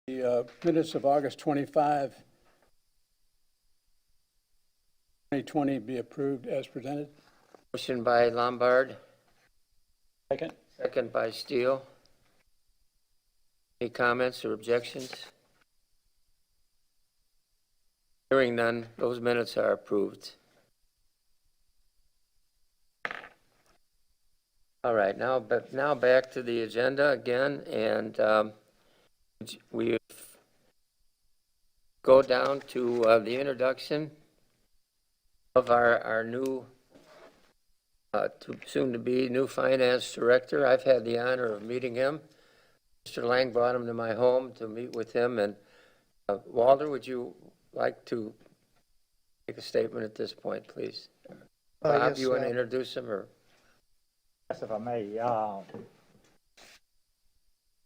The minutes of August 25, 2020 be approved as presented. Motion by Lombard, Second. second by Steele. Any comments or objections? Hearing none, those minutes are approved. All right, now back to the agenda again, and we go down to the introduction of our new, soon-to-be new finance director. I've had the honor of meeting him. Mr. Lang brought him to my home to meet with him, and Walter, would you like to make a statement at this point, please? Bob, Yes, you want to introduce him, or? Yes, if I may.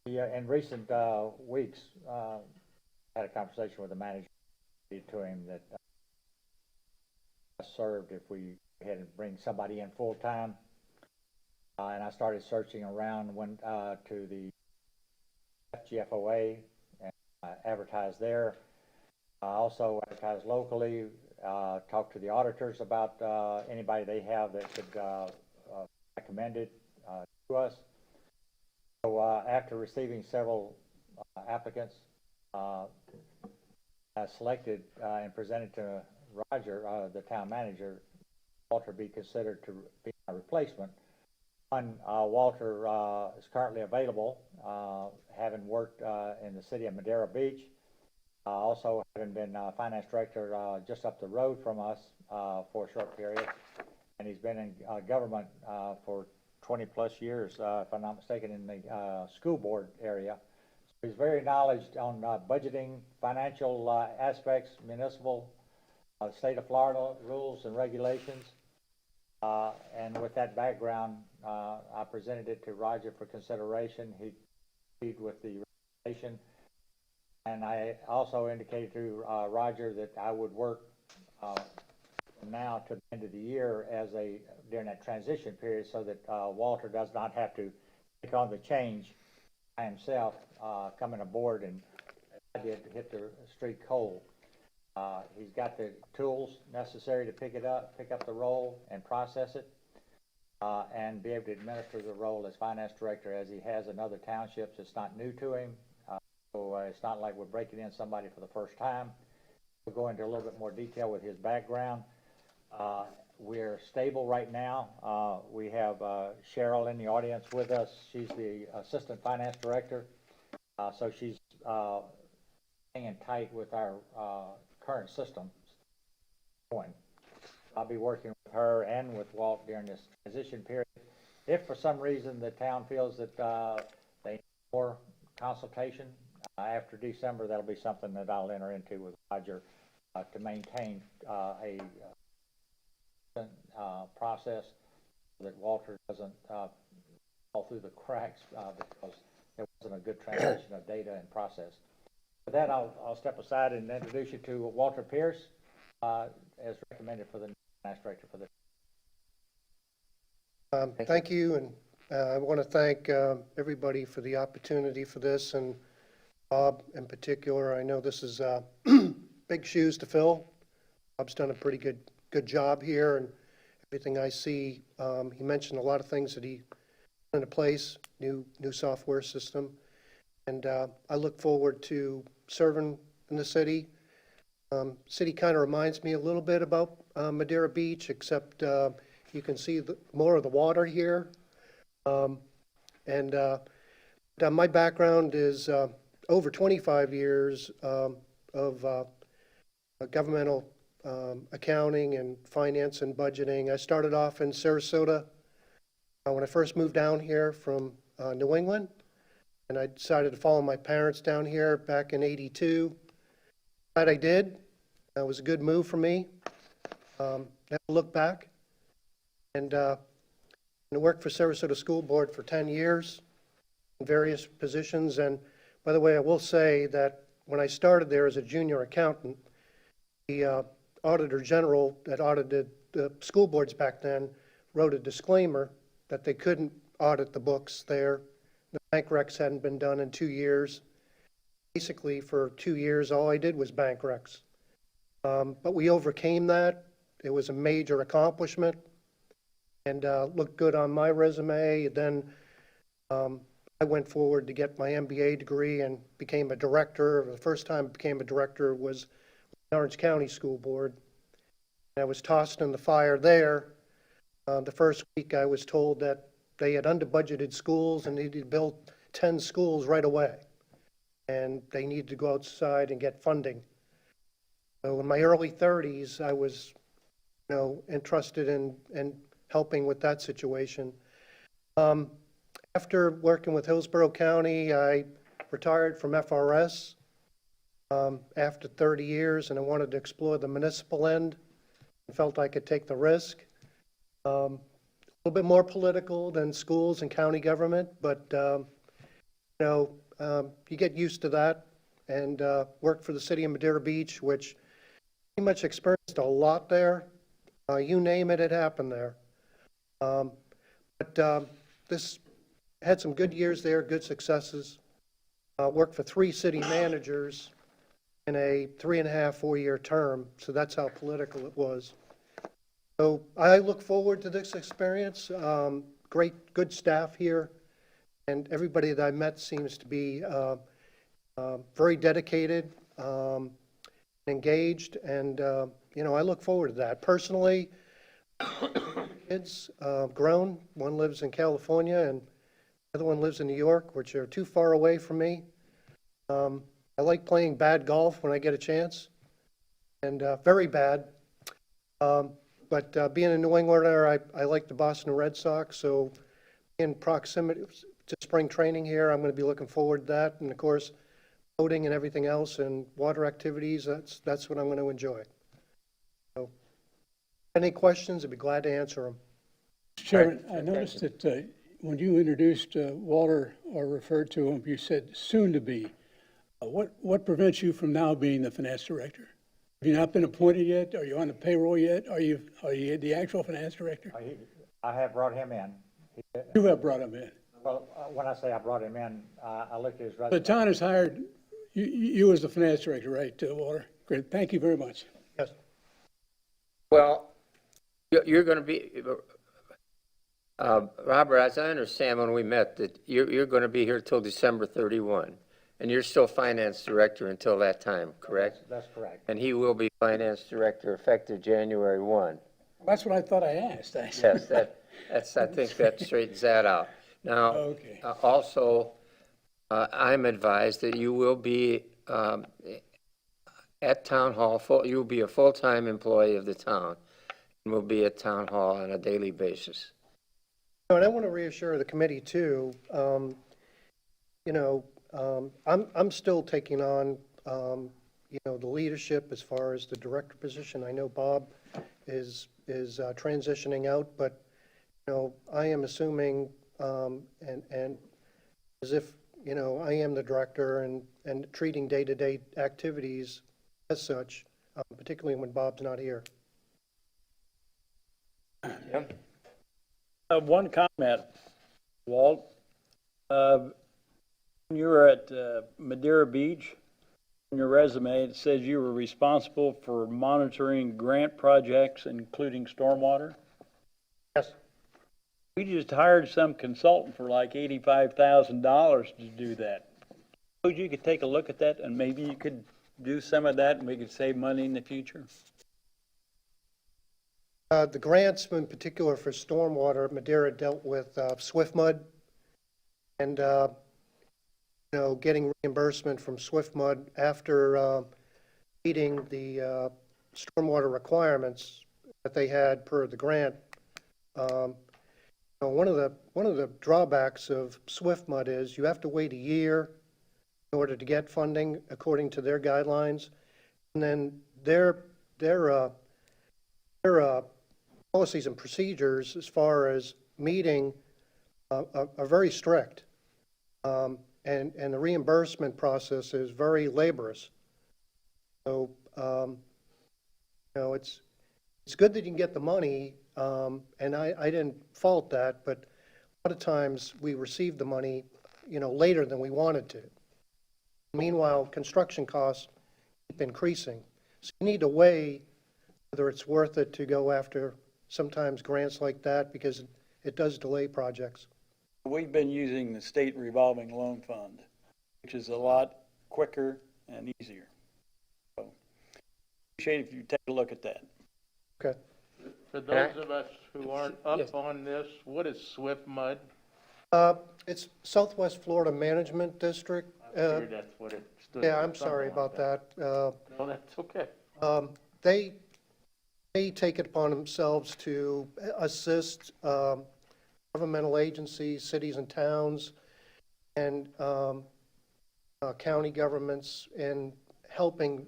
In recent weeks, had a conversation with the manager to him that served if we had to bring somebody in full time. And I started searching around, went to the FGFOA and advertised there. I also advertised locally, talked to the auditors about anybody they have that could recommended to us. So after receiving several applicants, I selected and presented to Roger, the town manager, Walter be considered to be my replacement. One, Walter is currently available, having worked in the city of Madeira Beach, also having been finance director just up the road from us for a short period. And he's been in government for 20 plus years, if I'm not mistaken, in the school board area. So he's very knowledgeable on budgeting, financial aspects, municipal, state of Florida rules and regulations. And with that background, I presented it to Roger for consideration. He agreed with the recommendation. And I also indicated to Roger that I would work from now to the end of the year during that transition period, so that Walter does not have to take on the change by himself coming aboard, and I did hit the street cold. He's got the tools necessary to pick up the role and process it, and be able to administer the role as finance director as he has in other townships. It's not new to him, so it's not like we're breaking in somebody for the first time. We'll go into a little bit more detail with his background. We're stable right now. We have Cheryl in the audience with us. She's the assistant finance director, so she's hanging tight with our current system going. I'll be working with her and with Walt during this transition period. If for some reason the town feels that they need more consultation after December, that'll be something that I'll enter into with Roger to maintain a process so that Walter doesn't fall through the cracks because there wasn't a good transition of data and process. With that, I'll step aside and introduce you to Walter Pierce, as recommended for the finance director for this. Thank you, and I want to thank everybody for the opportunity for this, and Bob in particular. I know this is big shoes to fill. Bob's done a pretty good job here, and everything I see, he mentioned a lot of things that he put into place, new software system, and I look forward to serving in the city. City kind of reminds me a little bit about Madeira Beach, except you can see more of the water here. My background is over 25 years of governmental accounting and finance and budgeting. I started off in Sarasota when I first moved down here from New England, and I decided to follow my parents down here back in '82. That I did. That was a good move for me. Never looked back. And I worked for Sarasota School Board for 10 years in various positions. And by the way, I will say that when I started there as a junior accountant, the Auditor General that audited the school boards back then wrote a disclaimer that they couldn't audit the books there. The bank recs hadn't been done in 2 years. basically for 2 years, all I did was bank recs. But we overcame that. It was a major accomplishment and looked good on my resume. Then I went forward to get my MBA degree and became a director. The first time I became a director was the Orange County School Board. I was tossed in the fire there. The first week I was told that they had under-budgeted schools and needed to build 10 schools right away. And they needed to go outside and get funding. So in my early 30s, I was, entrusted in helping with that situation. After working with Hillsborough County, I retired from FRS after 30 years, and I wanted to explore the municipal end. I felt I could take the risk. A little bit more political than schools and county government, but you get used to that, and worked for the city of Madeira Beach, which pretty much experienced a lot there. You name it, it happened there. But this had some good years there, good successes. Worked for 3 city managers in a 3.5, 4-year term, so that's how political it was. So I look forward to this experience. Good staff here, and everybody that I met seems to be very dedicated, engaged, and I look forward to that. Personally, kids grown. One lives in California, and the other one lives in New York, which are too far away from me. I like playing bad golf when I get a chance, and very bad. But being a New Englander, I like the Boston Red Sox, so in proximity to spring training here, I'm going to be looking forward to that. And of course, boating and everything else and water activities, that's what I'm going to enjoy. So, any questions, I'd be glad to answer them. Mr. Chairman, I noticed that when you introduced Walter or referred to him, you said soon to be. What prevents you from now being the finance director? Have you not been appointed yet? Are you on the payroll yet? Are you the actual finance director? I have brought him in. You have brought him in. Well, when I say I brought him in, I looked at his resume. The town has hired you as the finance director, right, Walter? Great, thank you very much. Yes. Well, you're going to be, Robert, as I understand when we met, that you're going to be here till December 31, and you're still finance director until that time, correct? That's correct. And he will be finance director effective January 1. That's what I thought I asked. Yes, I think that straightens that out. Now, Okay. Also, I'm advised that you will be at Town Hall, you'll be a full-time employee of the town, and will be at Town Hall on a daily basis. And I want to reassure the committee too, I'm still taking on, the leadership as far as the director position. I know Bob is transitioning out, but, I am assuming, and as if, I am the director and treating day-to-day activities as such, particularly when Bob's not here. Yeah. One comment, Walt. When you were at Madeira Beach, in your resume, it says you were responsible for monitoring grant projects, including stormwater. Yes. We just hired some consultant for like $85,000 to do that. Suppose you could take a look at that, and maybe you could do some of that, and we could save money in the future. The grants, in particular for stormwater, Madeira dealt with Swift Mud, and getting reimbursement from Swift Mud after meeting the stormwater requirements that they had per the grant. One of the drawbacks of Swift Mud is you have to wait a year in order to get funding according to their guidelines, and then their policies and procedures as far as meeting are very strict, and the reimbursement process is very laborious. So it's good that you can get the money, and I didn't fault that, but a lot of times we receive the money later than we wanted to. Meanwhile, construction costs keep increasing. So you need to weigh whether it's worth it to go after sometimes grants like that, because it does delay projects. We've been using the state revolving loan fund, which is a lot quicker and easier. So, appreciate if you take a look at that. Okay. For those of us who aren't Yes. up on this, what is Swift Mud? It's Southwest Florida Management District. I figured that's what it stood Yeah, for, I'm sorry something like about that. No, that's okay. They take it upon themselves to assist governmental agencies, cities and towns, and county governments in helping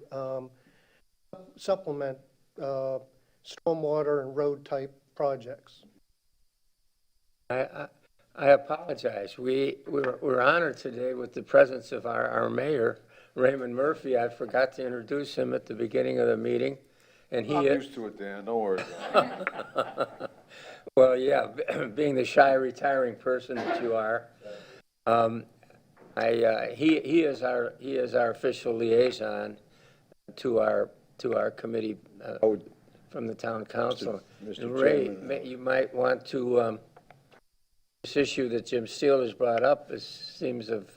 supplement stormwater and road type projects. I apologize. We're honored today with the presence of our mayor, Raymond Murphy. I forgot to introduce him at the beginning of the meeting, and I'm he, used to it, Dan, don't worry about it. well, yeah, being the shy retiring person that you are, he is our official liaison to our committee from the town council. Mr. And Ray, Chairman. you might want to, this issue that Jim Steele has brought up seems of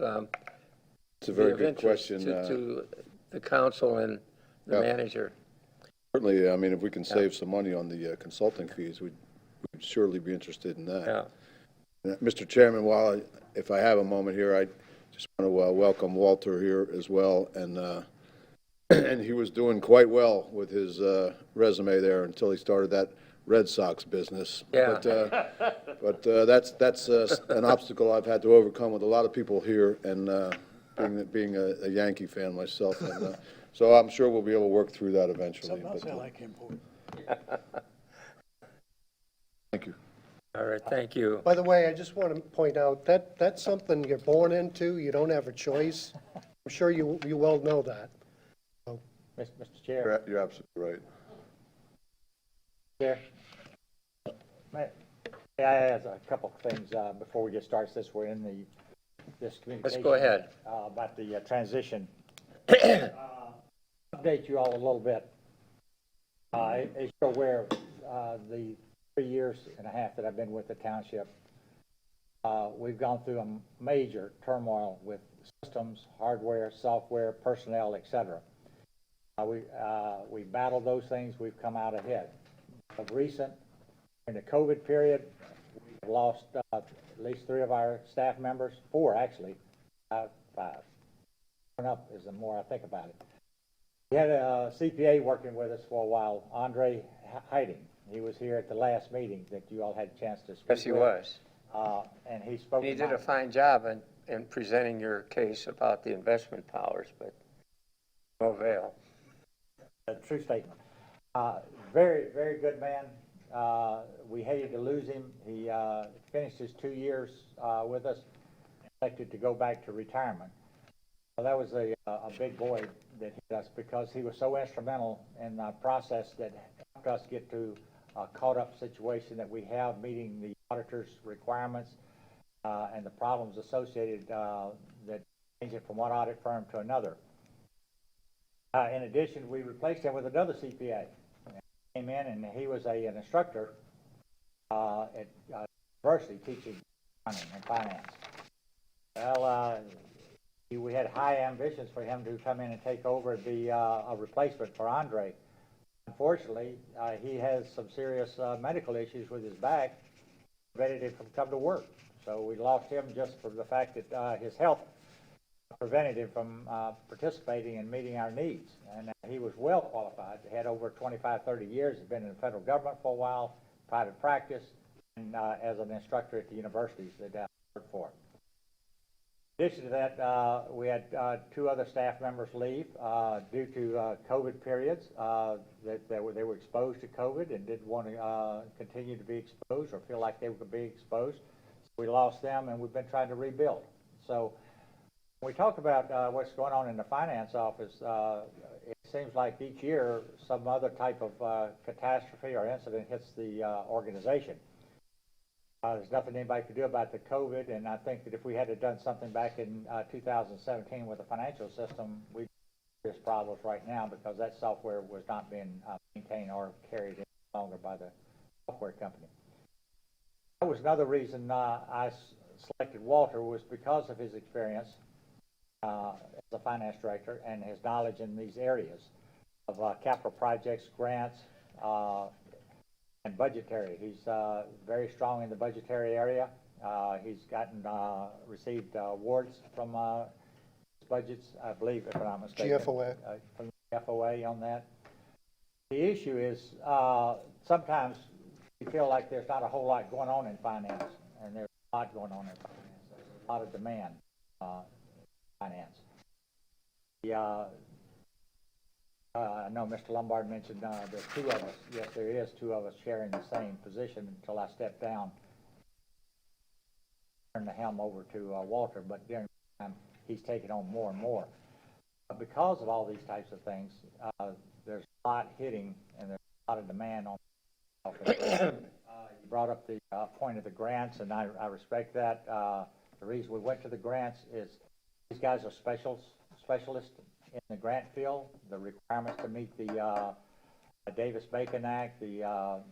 It's a be very of good interest question. to the council and the Yeah. manager. Certainly, I mean, if we can save some money on the consulting fees, we'd surely be interested in that. Yeah. Mr. Chairman, if I have a moment here, I just want to welcome Walter here as well, and and he was doing quite well with his resume there until he started that Red Sox business. Yeah. But that's an obstacle I've had to overcome with a lot of people here, and being a Yankee fan myself, and so I'm sure we'll be able to work through that eventually. Something else but, I like him for. Thank you. All right, thank you. By the way, I just want to point out that that's something you're born into. You don't have a choice. I'm sure you well know that. Mr. Chair. You're absolutely right. Chair. May I ask a couple of things before we get started, since we're in this communication? Let's go ahead. About the transition. Update you all a little bit. As you're aware, the 3.5 years that I've been with the township, we've gone through a major turmoil with systems, hardware, software, personnel, et cetera. We battled those things. We've come out ahead. Of recent, in the COVID period, we've lost at least 3 of our staff members, 4 actually, 5. Going up is the more I think about it. We had a CPA working with us for a while, Andre Hiding. He was here at the last meeting that you all had a chance to speak with. Yes, he was. And he spoke He to did a fine job in presenting your case about the investment powers, but no avail. a true statement. Very, very good man. We hated to lose him. He finished his 2 years with us, elected to go back to retirement. Well, that was a big void that hit us because he was so instrumental in the process that helped us get to a caught-up situation that we have, meeting the auditor's requirements and the problems associated that change it from one audit firm to another. In addition, we replaced him with another CPA. He came in and he was an instructor at university teaching accounting and finance. Well, we had high ambitions for him to come in and take over and be a replacement for Andre. Unfortunately, he has some serious medical issues with his back, prevented him from coming to work. So we lost him just for the fact that his health prevented him from participating and meeting our needs. And he was well qualified. He had over 25, 30 years. He's been in the federal government for a while, private practice, and as an instructor at the universities that I worked for. In addition to that, we had 2 other staff members leave due to COVID periods. They were exposed to COVID and didn't want to continue to be exposed or feel like they were being exposed. So we lost them, and we've been trying to rebuild. So when we talk about what's going on in the finance office, it seems like each year some other type of catastrophe or incident hits the organization. There's nothing anybody could do about the COVID, and I think that if we had done something back in 2017 with the financial system, we'd have serious problems right now because that software was not being maintained or carried any longer by the software company. That was another reason I selected Walter, was because of his experience as a finance director and his knowledge in these areas of capital projects, grants, and budgetary. He's very strong in the budgetary area. He's received awards from his budgets, I believe, if I'm not mistaken. GFOA. From the FOA on that. The issue is sometimes you feel like there's not a whole lot going on in finance, and there's a lot going on in finance. There's a lot of demand in finance. I know Mr. Lombard mentioned there's two of us. Yes, there is two of us sharing the same position until I stepped down, turned the helm over to Walter, but during the time he's taken on more and more. But because of all these types of things, there's a lot hitting and there's a lot of demand on you brought up the point of the grants, and I respect that. The reason we went to the grants is these guys are specialists in the grant field. The requirements to meet the Davis-Bacon Act, the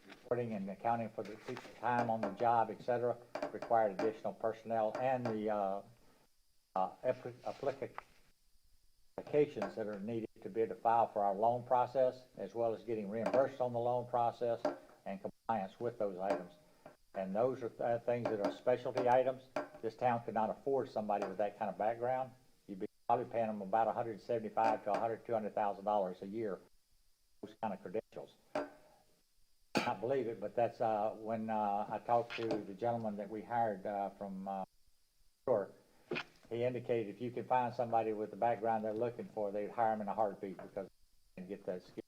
reporting and accounting for the time on the job, et cetera, required additional personnel, and the applications that are needed to be able to file for our loan process, as well as getting reimbursed on the loan process and compliance with those items. And those are things that are specialty items. This town could not afford somebody with that kind of background. You'd be probably paying them about $175,000 to $200,000 a year, those kind of credentials. I can't believe it, but that's when I talked to the gentleman that we hired from York. He indicated if you can find somebody with the background they're looking for, they'd hire them in a heartbeat because they can get that skill.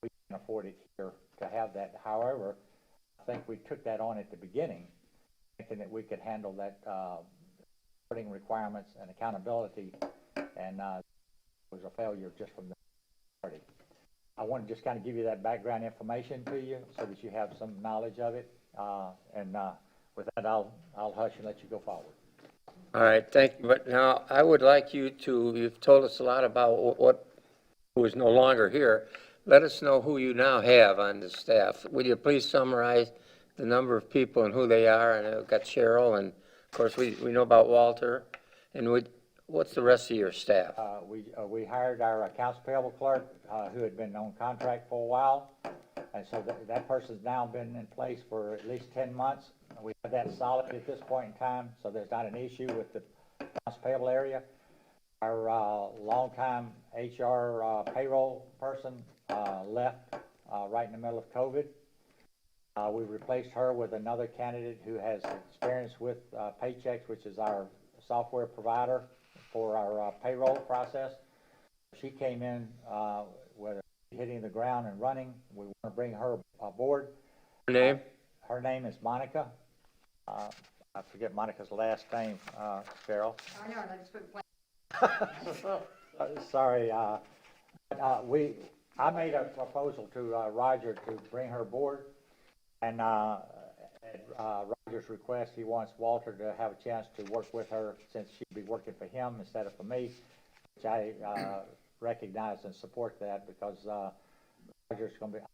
We can afford it here to have that. However, I think we took that on at the beginning, thinking that we could handle that reporting requirements and accountability, and it was a failure just from the party. I want to just kind of give you that background information to you so that you have some knowledge of it, and with that, I'll hush and let you go forward. All right, thank you. But now I would like you to, you've told us a lot about who is no longer here. Let us know who you now have on the staff. Would you please summarize the number of people and who they are? And I've got Cheryl, and of course we know about Walter. And what's the rest of your staff? We hired our accounts payable clerk who had been on contract for a while. And so that person's now been in place for at least 10 months. We have that solid at this point in time, so there's not an issue with the accounts payable area. Our longtime HR payroll person left right in the middle of COVID. We replaced her with another candidate who has experience with Paychex, which is our software provider for our payroll process. She came in with hitting the ground and running. We want to bring her aboard. Her name? Her name is Monica. I forget Monica's last name, Cheryl. I know, I just put blank. Sorry. I made a proposal to Roger to bring her aboard, and at Roger's request, he wants Walter to have a chance to work with her since she'd be working for him instead of for me, which I recognize and support that because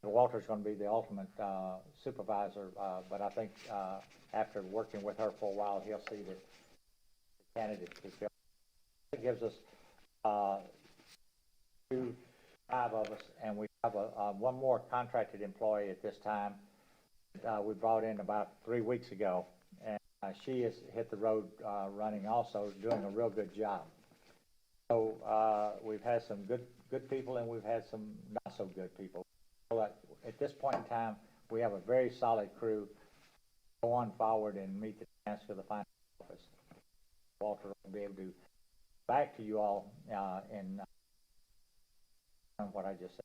Walter's going to be the ultimate supervisor, but I think after working with her for a while, he'll see that the candidate is good. It gives us 5 of us, and we have one more contracted employee at this time. We brought in about 3 weeks ago, and she has hit the road running also, doing a real good job. So we've had some good people, and we've had some not so good people. So at this point in time, we have a very solid crew. Go on forward and meet the task of the finance office. Walter will be able to back to you all in what I just said.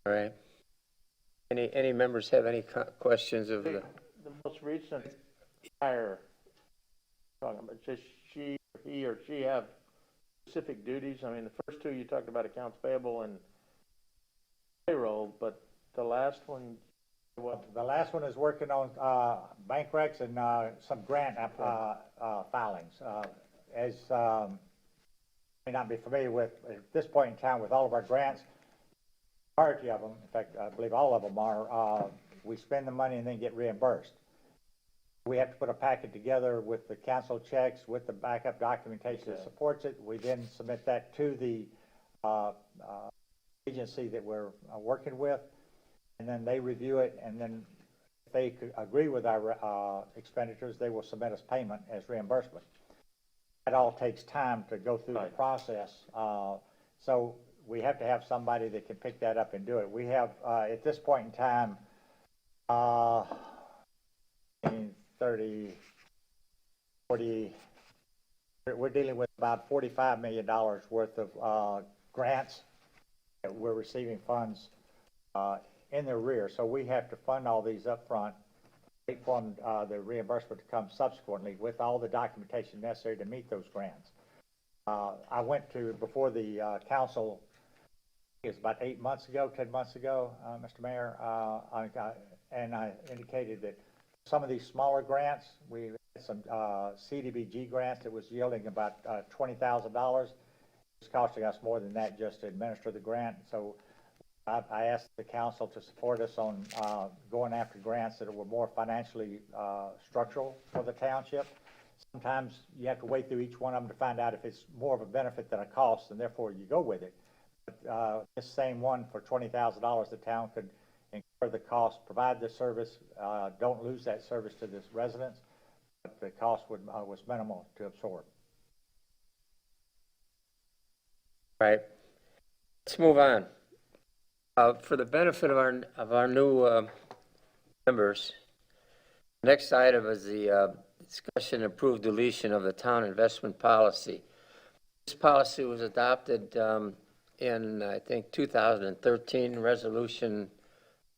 All right. Any members have any questions of the? The most recent hire, talking about, does he or she have specific duties? I mean, the first two you talked about accounts payable and payroll, but the last one, The last one is working on bank recs and some grant filings. As may not be familiar with, at this point in time, with all of our grants, majority of them, in fact, I believe all of them are, we spend the money and then get reimbursed. We have to put a packet together with the council checks, with the backup documentation that supports it. We then submit that to the agency that we're working with, and then they review it, and then if they agree with our expenditures, they will submit us payment as reimbursement. That all takes time to go through the process. So we have to have somebody that can pick that up and do it. We have, at this point in time, 30, 40, we're dealing with about $45 million worth of grants that we're receiving funds in the rear. So we have to fund all these up front, wait for the reimbursement to come subsequently with all the documentation necessary to meet those grants. I went to, before the council, it was about 8 months ago, 10 months ago, Mr. Mayor, and I indicated that some of these smaller grants, we had some CDBG grants that was yielding about $20,000. It's costing us more than that just to administer the grant. So I asked the council to support us on going after grants that were more financially structural for the township. Sometimes you have to wait through each one of them to find out if it's more of a benefit than a cost, and therefore you go with it. But this same one for $20,000, the town could incur the cost, provide the service, don't lose that service to this residents, but the cost was minimal to absorb. Right. Let's move on. For the benefit of our new members, next item is the discussion and approved deletion of the town investment policy. This policy was adopted in, I think, 2013, resolution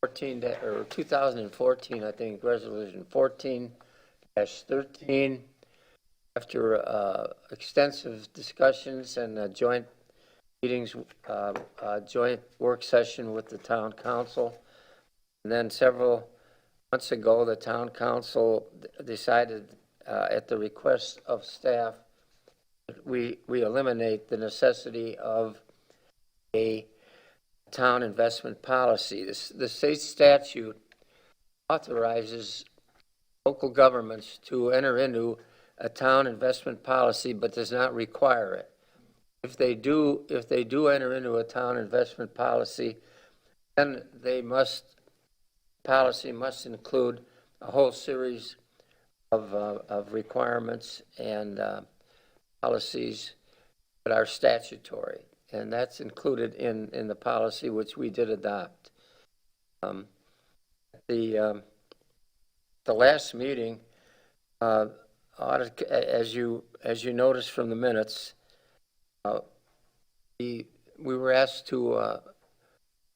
14, or 2014, I think, resolution 14-13. After extensive discussions and joint meetings, joint work session with the town council. And then several months ago, the town council decided at the request of staff, we eliminate the necessity of a town investment policy. The state statute authorizes local governments to enter into a town investment policy, but does not require it. If they do enter into a town investment policy, then policy must include a whole series of requirements and policies that are statutory, and that's included in the policy which we did adopt. The last meeting, as you noticed from the minutes, we were asked to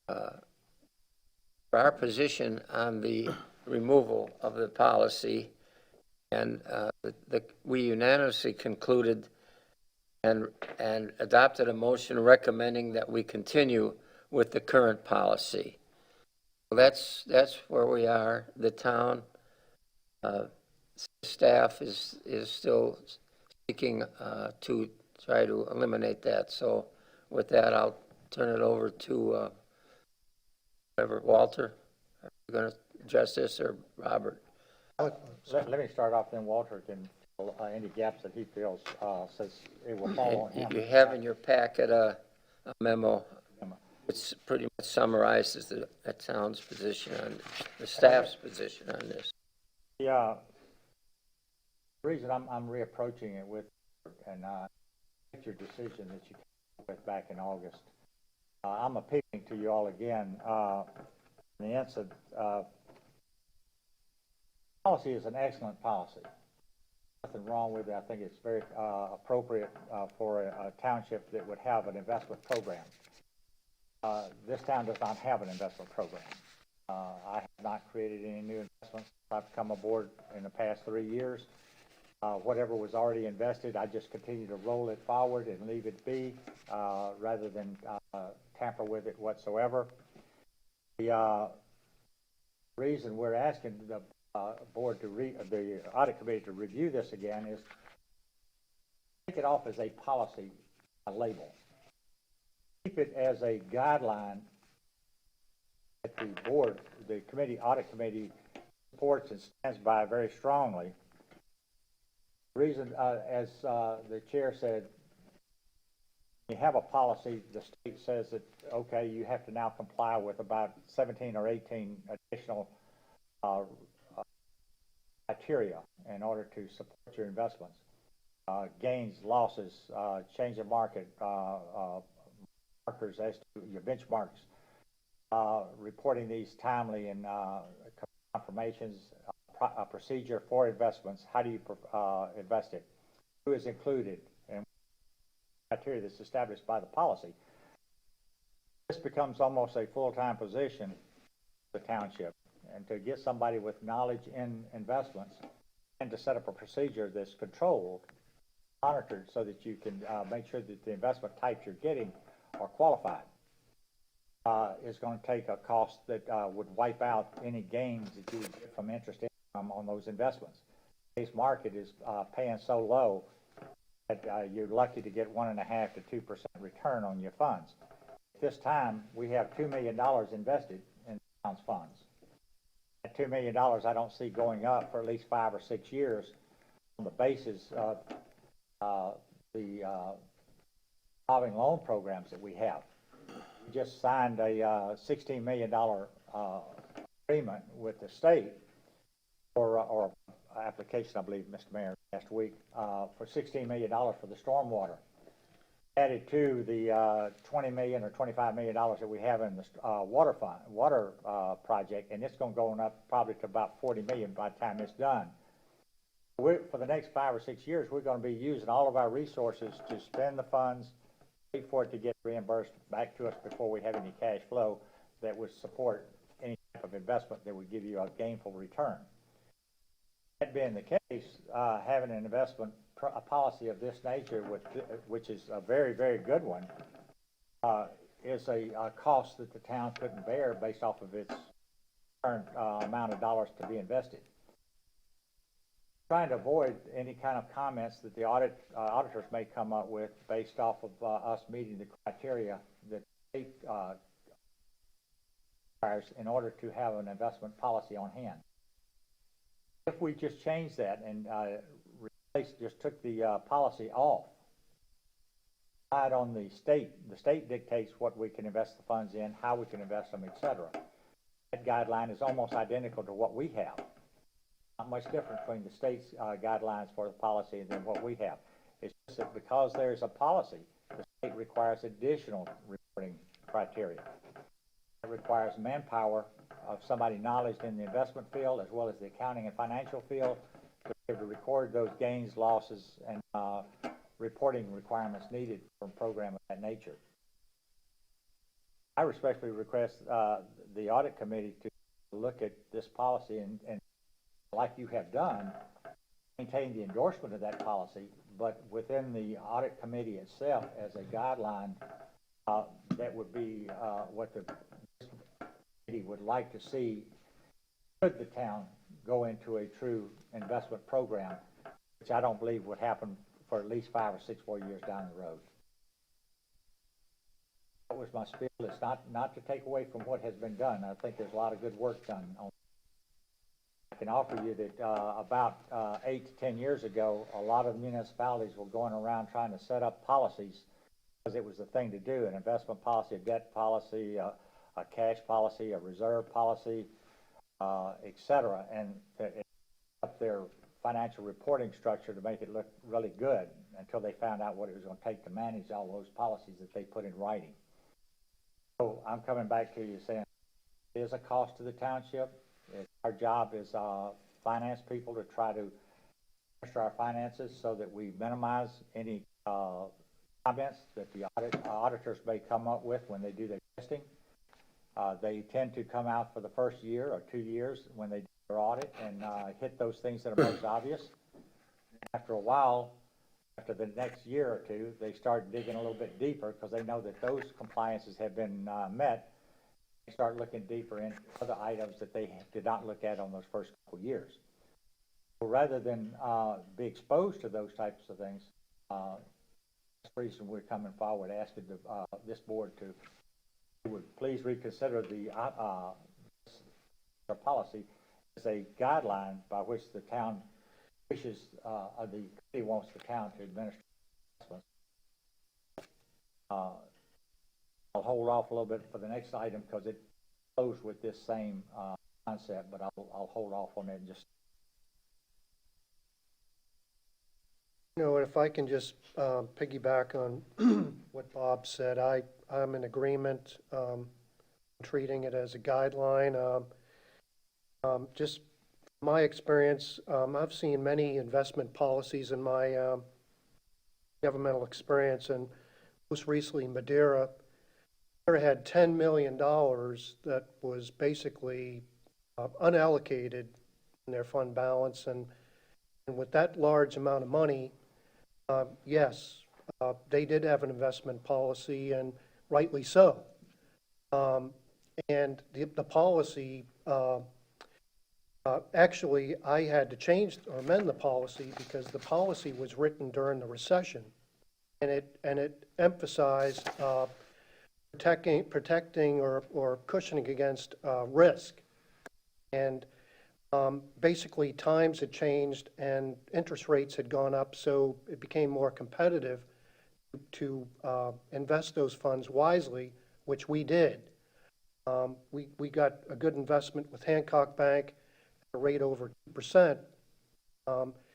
for our position on the removal of the policy, and we unanimously concluded and adopted a motion recommending that we continue with the current policy. So that's where we are. The town staff is still seeking to try to eliminate that. So with that, I'll turn it over to Walter. Are you going to address this, or Robert? Let me start off, then Walter can fill any gaps that he feels says it will fall on him. You have in your packet a memo which pretty much summarizes the town's position on the staff's position on this. The reason I'm reapproaching it with, and your decision that you came with back in August, I'm appealing to you all again. In the answer, policy is an excellent policy. Nothing wrong with it. I think it's very appropriate for a township that would have an investment program. This town does not have an investment program. I have not created any new investments. I've come aboard in the past 3 years. Whatever was already invested, I just continue to roll it forward and leave it be, rather than tamper with it whatsoever. The reason we're asking the board to the audit committee to review this again is take it off as a policy label. Keep it as a guideline that the board, the committee, audit committee supports and stands by very strongly. The reason, as the chair said, you have a policy, the state says that, okay, you have to now comply with about 17 or 18 additional criteria in order to support your investments. Gains, losses, change of market, markers as to your benchmarks, reporting these timely and confirmations, a procedure for investments, how do you invest it, who is included, and criteria that's established by the policy. This becomes almost a full-time position for the township, and to get somebody with knowledge in investments and to set up a procedure that's controlled, monitored, so that you can make sure that the investment types you're getting are qualified, is going to take a cost that would wipe out any gains that you would get from interest income on those investments. Today's market is paying so low that you're lucky to get 1.5% to 2% return on your funds. At this time, we have $2 million invested in town's funds. That $2 million I don't see going up for at least 5 or 6 years on the basis of the revolving loan programs that we have. We just signed a $16 million agreement with the state or application, I believe, Mr. Mayor, last week, for $16 million for the stormwater. Added to the $20 million or $25 million that we have in the water project, and it's going to go up probably to about $40 million by the time it's done. For the next 5 or 6 years, we're going to be using all of our resources to spend the funds, wait for it to get reimbursed back to us before we have any cash flow that would support any type of investment that would give you a gainful return. That being the case, having an investment a policy of this nature, which is a very, very good one, is a cost that the town couldn't bear based off of its current amount of dollars to be invested. Trying to avoid any kind of comments that the auditors may come up with based off of us meeting the criteria that the state requires in order to have an investment policy on hand. If we just change that and just took the policy off, relied on the state dictates what we can invest the funds in, how we can invest them, etc. That guideline is almost identical to what we have. Not much different between the state's guidelines for the policy than what we have. It's just that because there's a policy, the state requires additional reporting criteria. It requires manpower of somebody knowledge in the investment field as well as the accounting and financial field to be able to record those gains, losses, and reporting requirements needed for a program of that nature. I respectfully request the audit committee to look at this policy and like you have done, maintain the endorsement of that policy, but within the audit committee itself as a guideline, that would be what the committee would like to see should the town go into a true investment program, which I don't believe would happen for at least 5 or 6 more years down the road. That was my spiel. It's not to take away from what has been done. I think there's a lot of good work done on. I can offer you that about 8 to 10 years ago, a lot of municipalities were going around trying to set up policies because it was the thing to do, an investment policy, a debt policy, a cash policy, a reserve policy, etc. And up their financial reporting structure to make it look really good until they found out what it was going to take to manage all those policies that they put in writing. So I'm coming back to you saying there's a cost to the township. Our job is finance people to try to manage our finances so that we minimize any comments that the auditors may come up with when they do their testing. They tend to come out for the first year or 2 years when they do their audit and hit those things that are most obvious. After a while, after the next year or two, they start digging a little bit deeper because they know that those compliances have been met. start looking deeper into other items that they did not look at on those first couple of years. So rather than be exposed to those types of things, that's the reason we're coming forward asking this board to would please reconsider the policy as a guideline by which the town wishes, the committee wants the town to administer investments. I'll hold off a little bit for the next item because it goes with this same concept, but I'll hold off on it and just. You know, if I can just piggyback on what Bob said, I'm in agreement, treating it as a guideline. Just my experience, I've seen many investment policies in my governmental experience, and most recently Madeira had $10 million that was basically unallocated in their fund balance, and with that large amount of money, yes, they did have an investment policy, and rightly so. And the policy, actually, I had to change or amend the policy because the policy was written during the recession, and it emphasized protecting or cushioning against risk. And basically, times had changed and interest rates had gone up, so it became more competitive to invest those funds wisely, which we did. We got a good investment with Hancock Bank at a rate over 2%.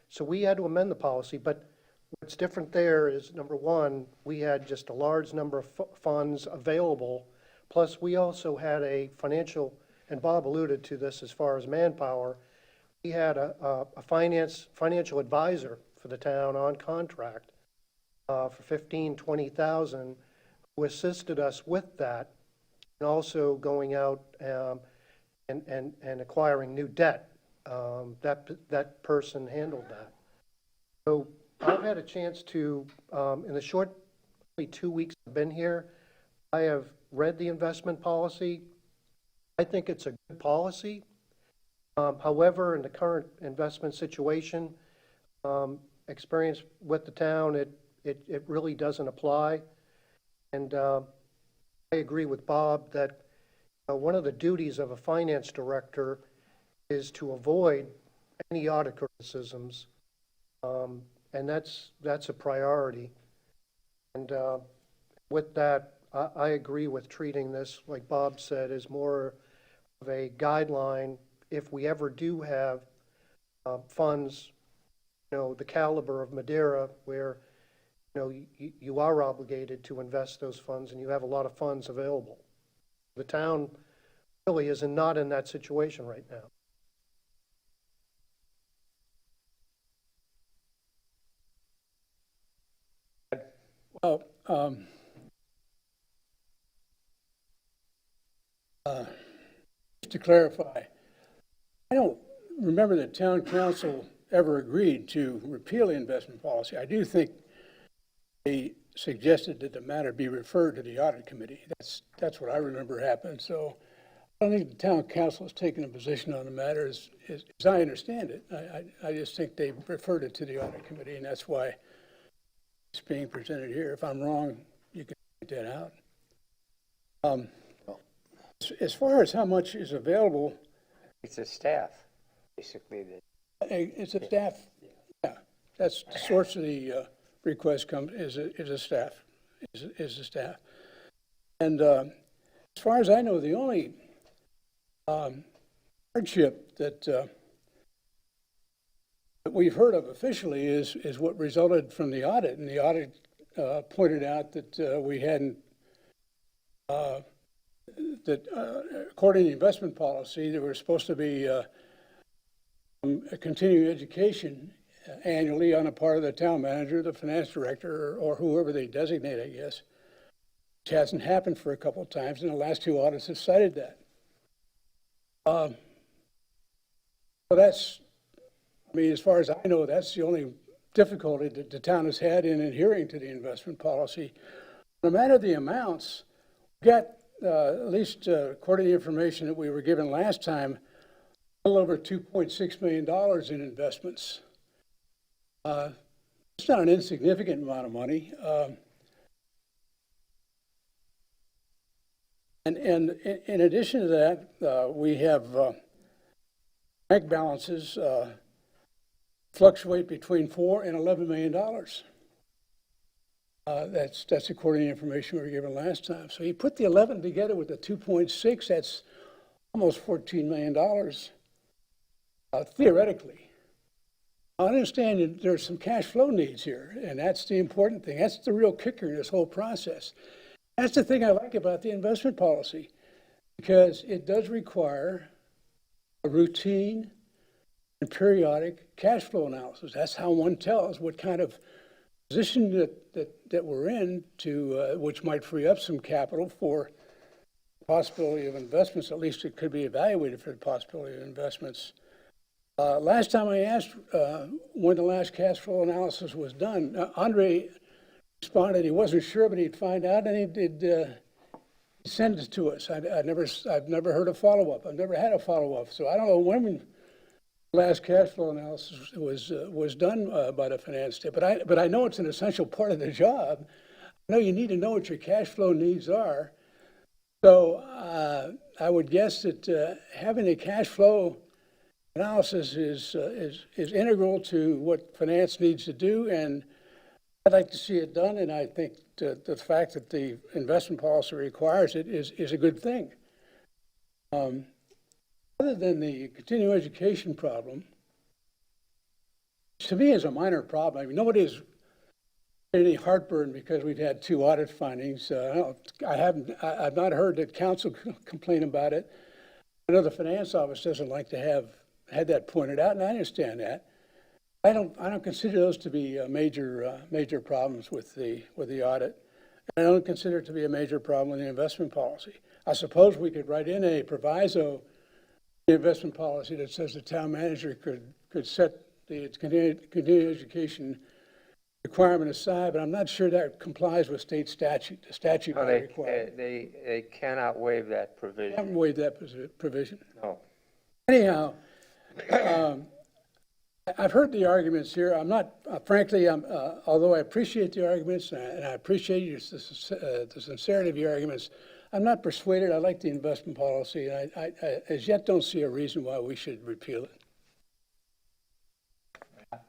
So we had to amend the policy, but what's different there is, number one, we had just a large number of funds available, plus we also had a financial, and Bob alluded to this as far as manpower, we had a financial advisor for the town on contract for $15,000-$20,000 who assisted us with that, and also going out and acquiring new debt. That person handled that. So I've had a chance to, in the short, probably 2 weeks I've been here, I have read the investment policy. I think it's a good policy. However, in the current investment situation, experience with the town, it really doesn't apply. And I agree with Bob that one of the duties of a finance director is to avoid any audit criticisms, and that's a priority. And with that, I agree with treating this, like Bob said, as more of a guideline. If we ever do have funds, the caliber of Madeira, where you are obligated to invest those funds and you have a lot of funds available. The town really is not in that situation right now. Well, just to clarify, I don't remember that town council ever agreed to repeal the investment policy. I do think they suggested that the matter be referred to the audit committee. That's what I remember happened. So I don't think the town council has taken a position on the matter as I understand it. I just think they referred it to the audit committee, and that's why it's being presented here. If I'm wrong, you can point that out. As far as how much is available, It's a staff, basically. it's a staff. Yeah, that's the source of the request is a staff. And as far as I know, the only hardship that we've heard of officially is what resulted from the audit, and the audit pointed out that we hadn't. According to the investment policy, there was supposed to be a continuing education annually on the part of the town manager, the finance director, or whoever they designate, I guess, which hasn't happened for a couple of times, and the last two audits have cited that. So that's, as far as I know, that's the only difficulty that the town has had in adhering to the investment policy. No matter the amounts, we got at least according to the information that we were given last time, a little over $2.6 million in investments. It's not an insignificant amount of money. And in addition to that, we have bank balances fluctuate between $4 and $11 million. That's according to the information we were given last time. So you put the 11 together with the 2.6, that's almost $14 million, theoretically. I understand that there's some cash flow needs here, and that's the important thing. That's the real kicker in this whole process. That's the thing I like about the investment policy, because it does require a routine and periodic cash flow analysis. That's how one tells what kind of position that we're in to, which might free up some capital for the possibility of investments. At least it could be evaluated for the possibility of investments. Last time I asked when the last cash flow analysis was done, Andre responded he wasn't sure, but he'd find out, and he did send it to us. I've never heard a follow-up. I've never had a follow-up, so I don't know when the last cash flow analysis was done by the finance staff. But I know it's an essential part of the job. I know you need to know what your cash flow needs are. So I would guess that having a cash flow analysis is integral to what finance needs to do, and I'd like to see it done, and I think the fact that the investment policy requires it is a good thing. Other than the continuing education problem, to me is a minor problem. I mean, nobody's any heartburn because we've had 2 audit findings. I've not heard that council complain about it. I know the finance office doesn't like to have had that pointed out, and I understand that. I don't consider those to be major problems with the audit. And I don't consider it to be a major problem with the investment policy. I suppose we could write in a proviso in the investment policy that says the town manager could set the continuing education requirement aside, but I'm not sure that complies with state statute. The statute No, might require it. they cannot waive that I provision. haven't waived that provision. No. Anyhow, I've heard the arguments here. I'm not, frankly, although I appreciate the arguments and I appreciate the sincerity of your arguments, I'm not persuaded. I like the investment policy, and I as yet don't see a reason why we should repeal it.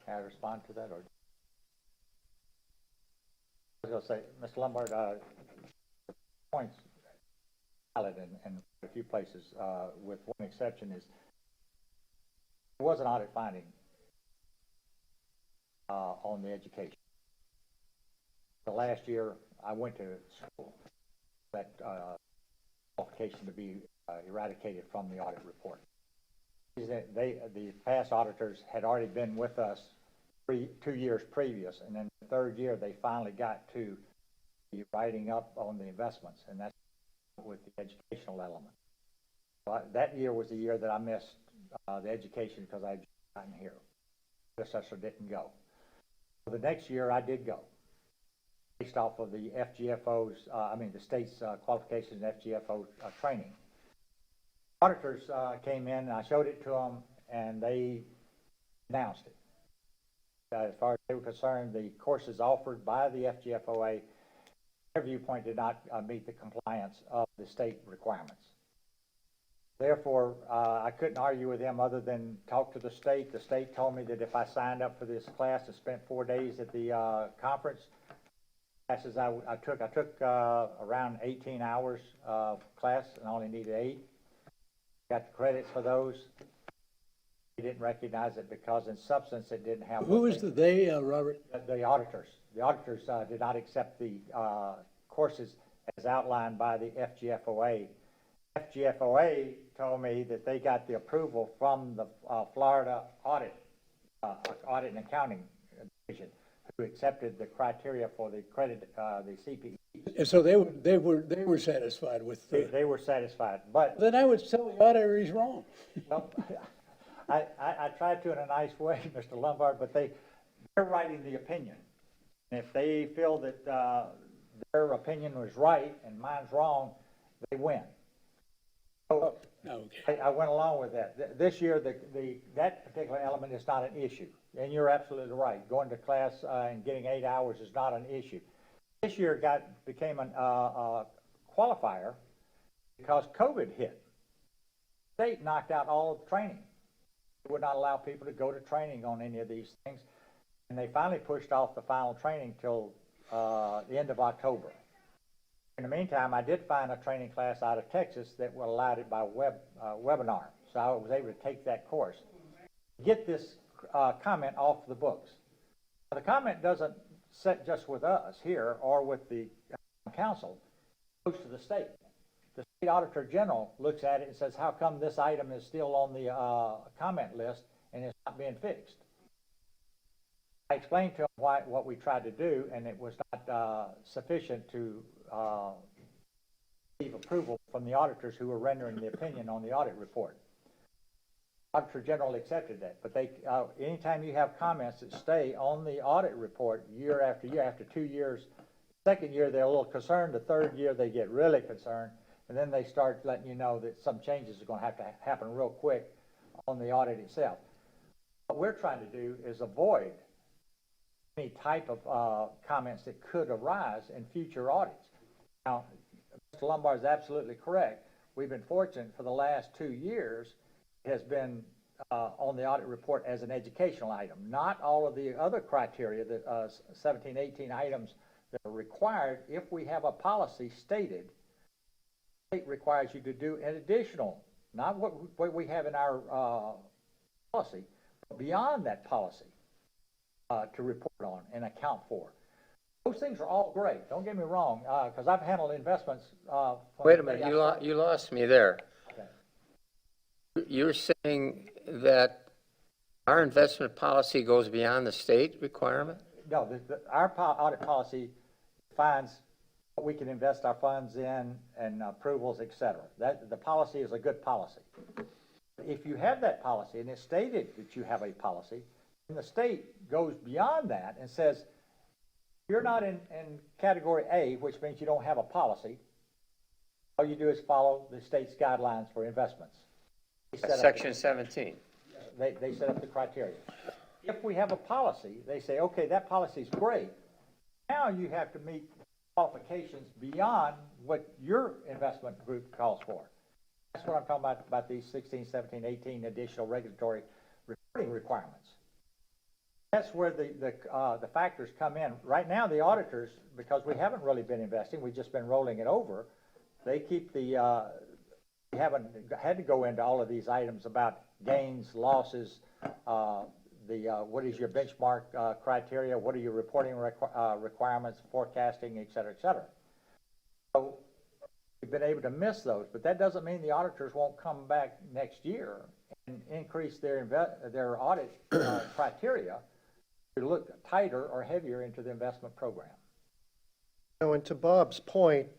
Can I respond to that, or? I was going to say, Mr. Lombard, points valid in a few places, with one exception is there was an audit finding on the education. The last year I went to school, that qualification to be eradicated from the audit report. The past auditors had already been with us 2 years previous, and then the 3rd year they finally got to the writing up on the investments, and that's with the educational element. But that year was the year that I missed the education because I'd gotten here. The assessor didn't go. The next year I did go, based off of the FGFO's, the state's qualifications and FGFO training. Auditors came in, and I showed it to them, and they announced it. As far as they were concerned, the courses offered by the FGFOA, their viewpoint did not meet the compliance of the state requirements. Therefore, I couldn't argue with them other than talk to the state. The state told me that if I signed up for this class and spent 4 days at the conference, classes I took around 18 hours of class and only needed 8. Got the credits for those. They didn't recognize it because in substance it didn't have. Who is the they, Robert? The auditors. The auditors did not accept the courses as outlined by the FGFOA. FGFOA told me that they got the approval from the Florida Audit and Accounting Division, who accepted the criteria for the credit, the CPE. And so they were satisfied with. They were satisfied, but Then I would tell the auditor he's wrong. well, I tried to in a nice way, Mr. Lombard, but they're writing the opinion. And if they feel that their opinion was right and mine's wrong, they win. So Okay. I went along with that. This year, that particular element is not an issue. And you're absolutely right. Going to class and getting 8 hours is not an issue. This year became a qualifier because COVID hit. The state knocked out all of the training. They would not allow people to go to training on any of these things. And they finally pushed off the final training till the end of October. In the meantime, I did find a training class out of Texas that allowed it by webinar. So I was able to take that course. Get this comment off the books. Now, the comment doesn't sit just with us here or with the council. It goes to the state. The state auditor general looks at it and says, how come this item is still on the comment list and it's not being fixed? I explained to him what we tried to do, and it was not sufficient to receive approval from the auditors who were rendering the opinion on the audit report. Auditor General accepted that, but anytime you have comments that stay on the audit report year, after 2 years, second year they're a little concerned, the third year they get really concerned, and then they start letting you know that some changes are going to have to happen real quick on the audit itself. What we're trying to do is avoid any type of comments that could arise in future audits. Now, Mr. Lombard is absolutely correct. We've been fortunate for the last 2 years. It has been on the audit report as an educational item. Not all of the other criteria, the 17, 18 items that are required. If we have a policy stated, the state requires you to do an additional, not what we have in our policy, but beyond that policy to report on and account for. Those things are all great. Don't get me wrong, because I've handled investments. Wait a minute, you lost me there. Okay. You're saying that our investment policy goes beyond the state requirement? No, our audit policy defines what we can invest our funds in and approvals, et cetera. The policy is a good policy. If you have that policy and it's stated that you have a policy, then the state goes beyond that and says, you're not in category A, which means you don't have a policy. All you do is follow the state's guidelines for investments. Section 17. They set up the criteria. If we have a policy, they say, okay, that policy is great. Now you have to meet qualifications beyond what your investment group calls for. That's what I'm talking about these 16, 17, 18 additional regulatory reporting requirements. That's where the factors come in. Right now, the auditors, because we haven't really been investing, we've just been rolling it over, they keep we haven't had to go into all of these items about gains, losses, what is your benchmark criteria, what are your reporting requirements, forecasting, et cetera, et cetera. So we've been able to miss those, but that doesn't mean the auditors won't come back next year and increase their audit criteria to look tighter or heavier into the investment program. And to Bob's point,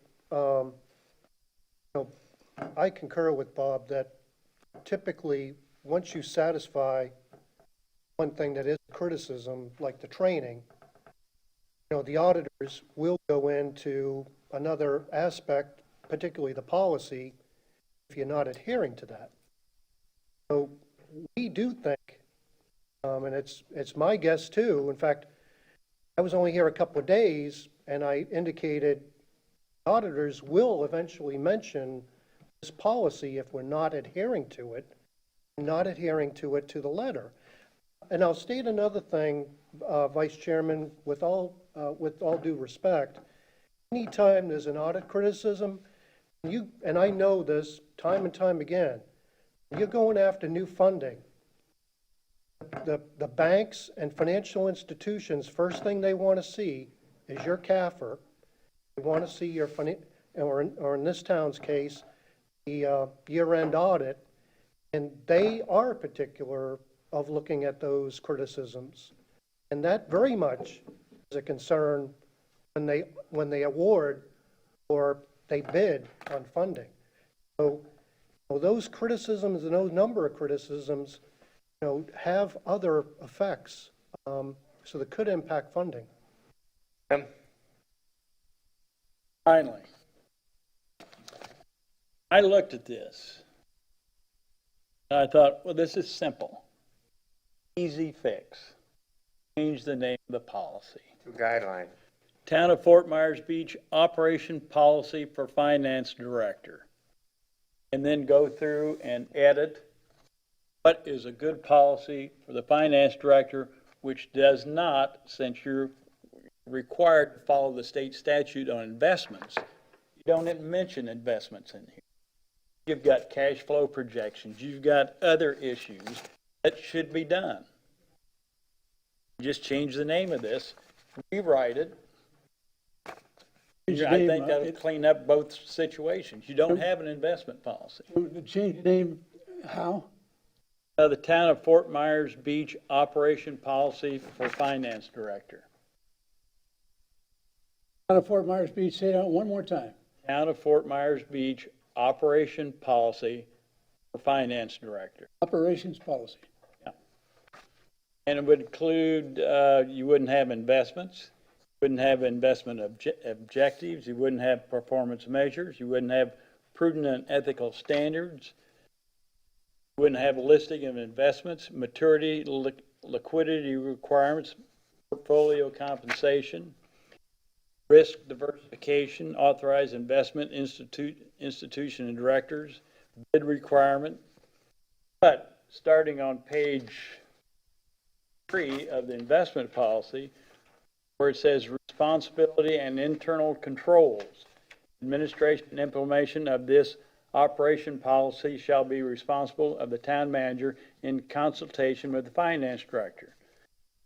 I concur with Bob that typically, once you satisfy one thing that is criticism, like the training, the auditors will go into another aspect, particularly the policy, if you're not adhering to that. So we do think, and it's my guess too, in fact, I was only here a couple of days, and I indicated auditors will eventually mention this policy if we're not adhering to it to the letter. And I'll state another thing, Vice Chairman, with all due respect, anytime there's an audit criticism, and I know this time and time again, you're going after new funding. The banks and financial institutions, first thing they want to see is your CAFR. They want to see your, or in this town's case, the year-end audit, and they are particular of looking at those criticisms. And that very much is a concern when they award or they bid on funding. So those criticisms and those number of criticisms, have other effects, so that could impact funding. Finally, I looked at this. And I thought, well, this is simple. Easy fix. Change the name of the policy. Guideline. Town of Fort Myers Beach Operation Policy for Finance Director. And then go through and edit what is a good policy for the finance director, which does not, since you're required to follow the state statute on investments, you don't mention investments in here. You've got cash flow projections, you've got other issues that should be done. Just change the name of this, rewrite it. Change the I name, think that'll clean up both situations. You don't have an investment policy. Change the name, how? The Town of Fort Myers Beach Operation Policy for Finance Director. Out of Fort Myers Beach, say that one more time. Town of Fort Myers Beach Operation Policy for Finance Director. Operations policy. And it would include, you wouldn't have investments, wouldn't have investment objectives, you wouldn't have performance measures, you wouldn't have prudent and ethical standards, you wouldn't have a listing of investments, maturity, liquidity requirements, portfolio compensation, risk diversification, authorized investment institution and directors, bid requirement. But starting on page 3 of the investment policy, where it says responsibility and internal controls, administration and implementation of this operation policy shall be responsible of the town manager in consultation with the finance director.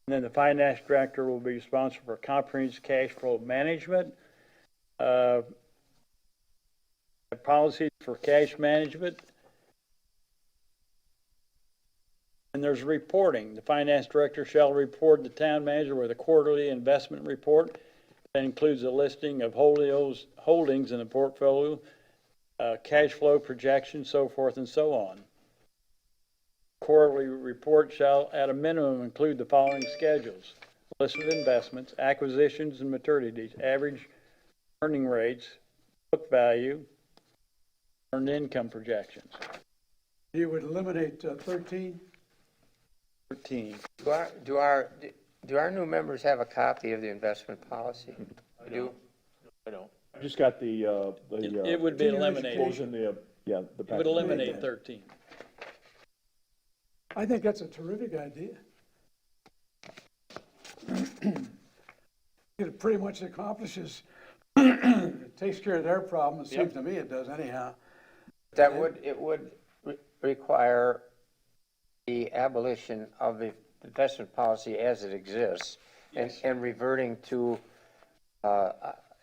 And then the finance director will be responsible for comprehensive cash flow management, policies for cash management. And there's reporting. The finance director shall report the town manager with a quarterly investment report that includes a listing of holdings in the portfolio, cash flow projections, so forth and so on. Quarterly report shall, at a minimum, include the following schedules: list of investments, acquisitions and maturities, average earning rates, book value, earned income projections. You would eliminate 13? 13. Do our new members have a copy of the investment policy? I do. I don't. Just got the. It would be eliminated. Goes in the, yeah, the It would package. eliminate 13. I think that's a terrific idea. It pretty much accomplishes, it takes care of their problem, it seems to me it does anyhow. It would require the abolition of the investment policy as it exists, and reverting to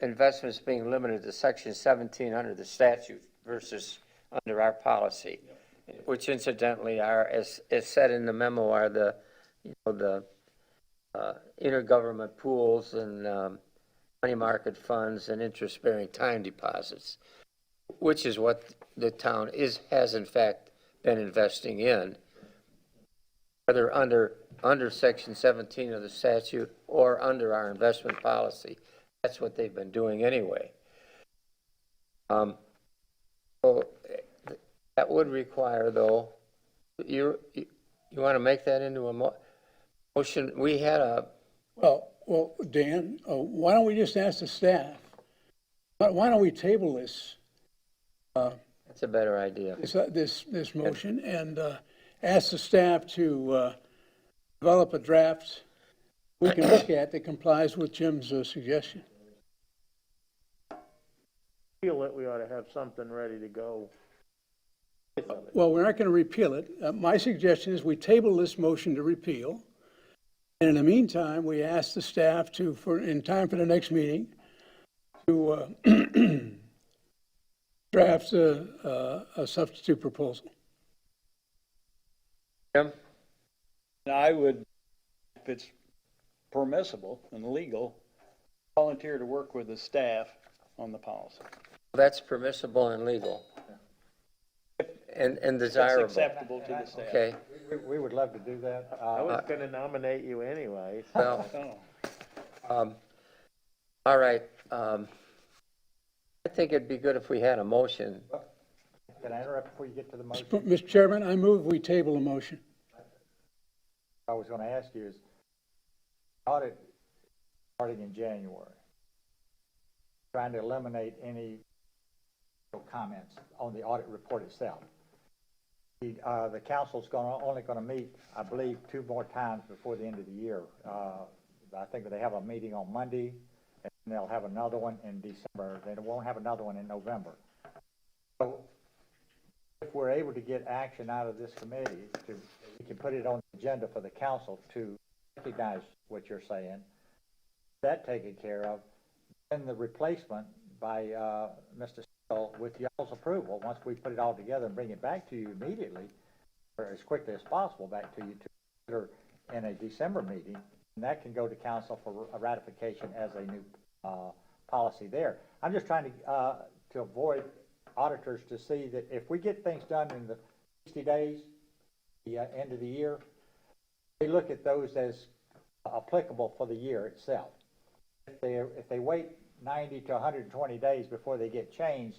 investments being limited to section 17 under the statute versus under our policy, which incidentally are, as said in the memo, are the intergovernment pools and money market funds and interest-bearing time deposits, which is what the town has in fact been investing in, whether under section 17 of the statute or under our investment policy. That's what they've been doing anyway. So that would require, though, you want to make that into a motion? We had a. Well, Dan, why don't we just ask the staff, why don't we table this? That's a better idea. This motion, and ask the staff to develop a draft we can look at that complies with Jim's suggestion. Feel that we ought to have something ready to go. Well, we're not going to repeal it. My suggestion is we table this motion to repeal. And in the meantime, we ask the staff to, in time for the next meeting, to draft a substitute proposal. Jim? I would, if it's permissible and legal, volunteer to work with the staff on the policy. That's permissible and legal. And That's desirable. acceptable to the staff. Okay. We would love to do that. I was gonna nominate you anyway. Well, Oh. all right. I think it'd be good if we had a motion Can I interrupt before you get to the motion? Mr. Chairman, I move we table a motion. I was going to ask you is, audit starting in January, trying to eliminate any comments on the audit report itself. The council's only going to meet, I believe, 2 more times before the end of the year. I think that they have a meeting on Monday, and they'll have another one in December. They won't have another one in November. So if we're able to get action out of this committee, we can put it on the agenda for the council to recognize what you're saying, that taken care of, then the replacement by Mr. Steele with y'all's approval, once we put it all together and bring it back to you immediately, or as quickly as possible back to you to consider in a December meeting, and that can go to council for a ratification as a new policy there. I'm just trying to avoid auditors to see that if we get things done in the 60 days, the end of the year, they look at those as applicable for the year itself. If they wait 90 to 120 days before they get changed,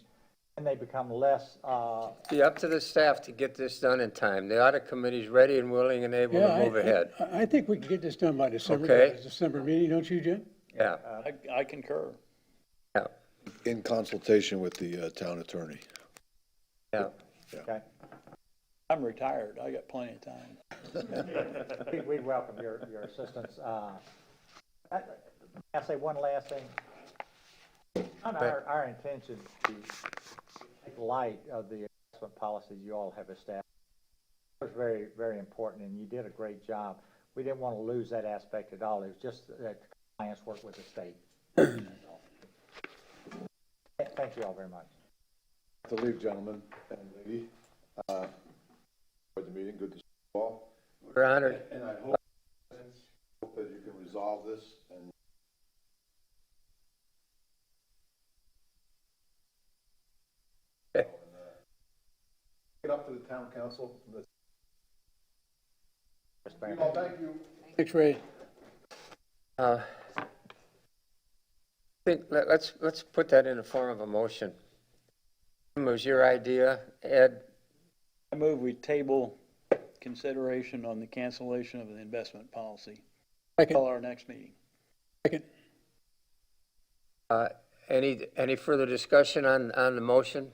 then they become less. Be up to the staff to get this done in time. The audit committee's ready and willing and able to move ahead. I think we can get this done by December. Okay. December meeting, don't you, Jim? Yeah, I concur. yeah, In consultation with the town attorney. yeah. Okay. I'm retired. I got plenty of time. We'd welcome your assistance. I say one last thing. Not our intention to take light of the investment policies you all have established. It was very, very important, and you did a great job. We didn't want to lose that aspect at all. It was just that compliance work with the state. Thank you all very much. To leave, gentlemen and lady. For the meeting, good to see you all. We're honored. And I hope that you can resolve this and get up to the town council. Thank you. Thanks, Ray. I think let's put that in the form of a motion. It was your idea, Ed. I move we table consideration on the cancellation of the investment policy. Second. Call our next meeting. Second. Any further discussion on the motion?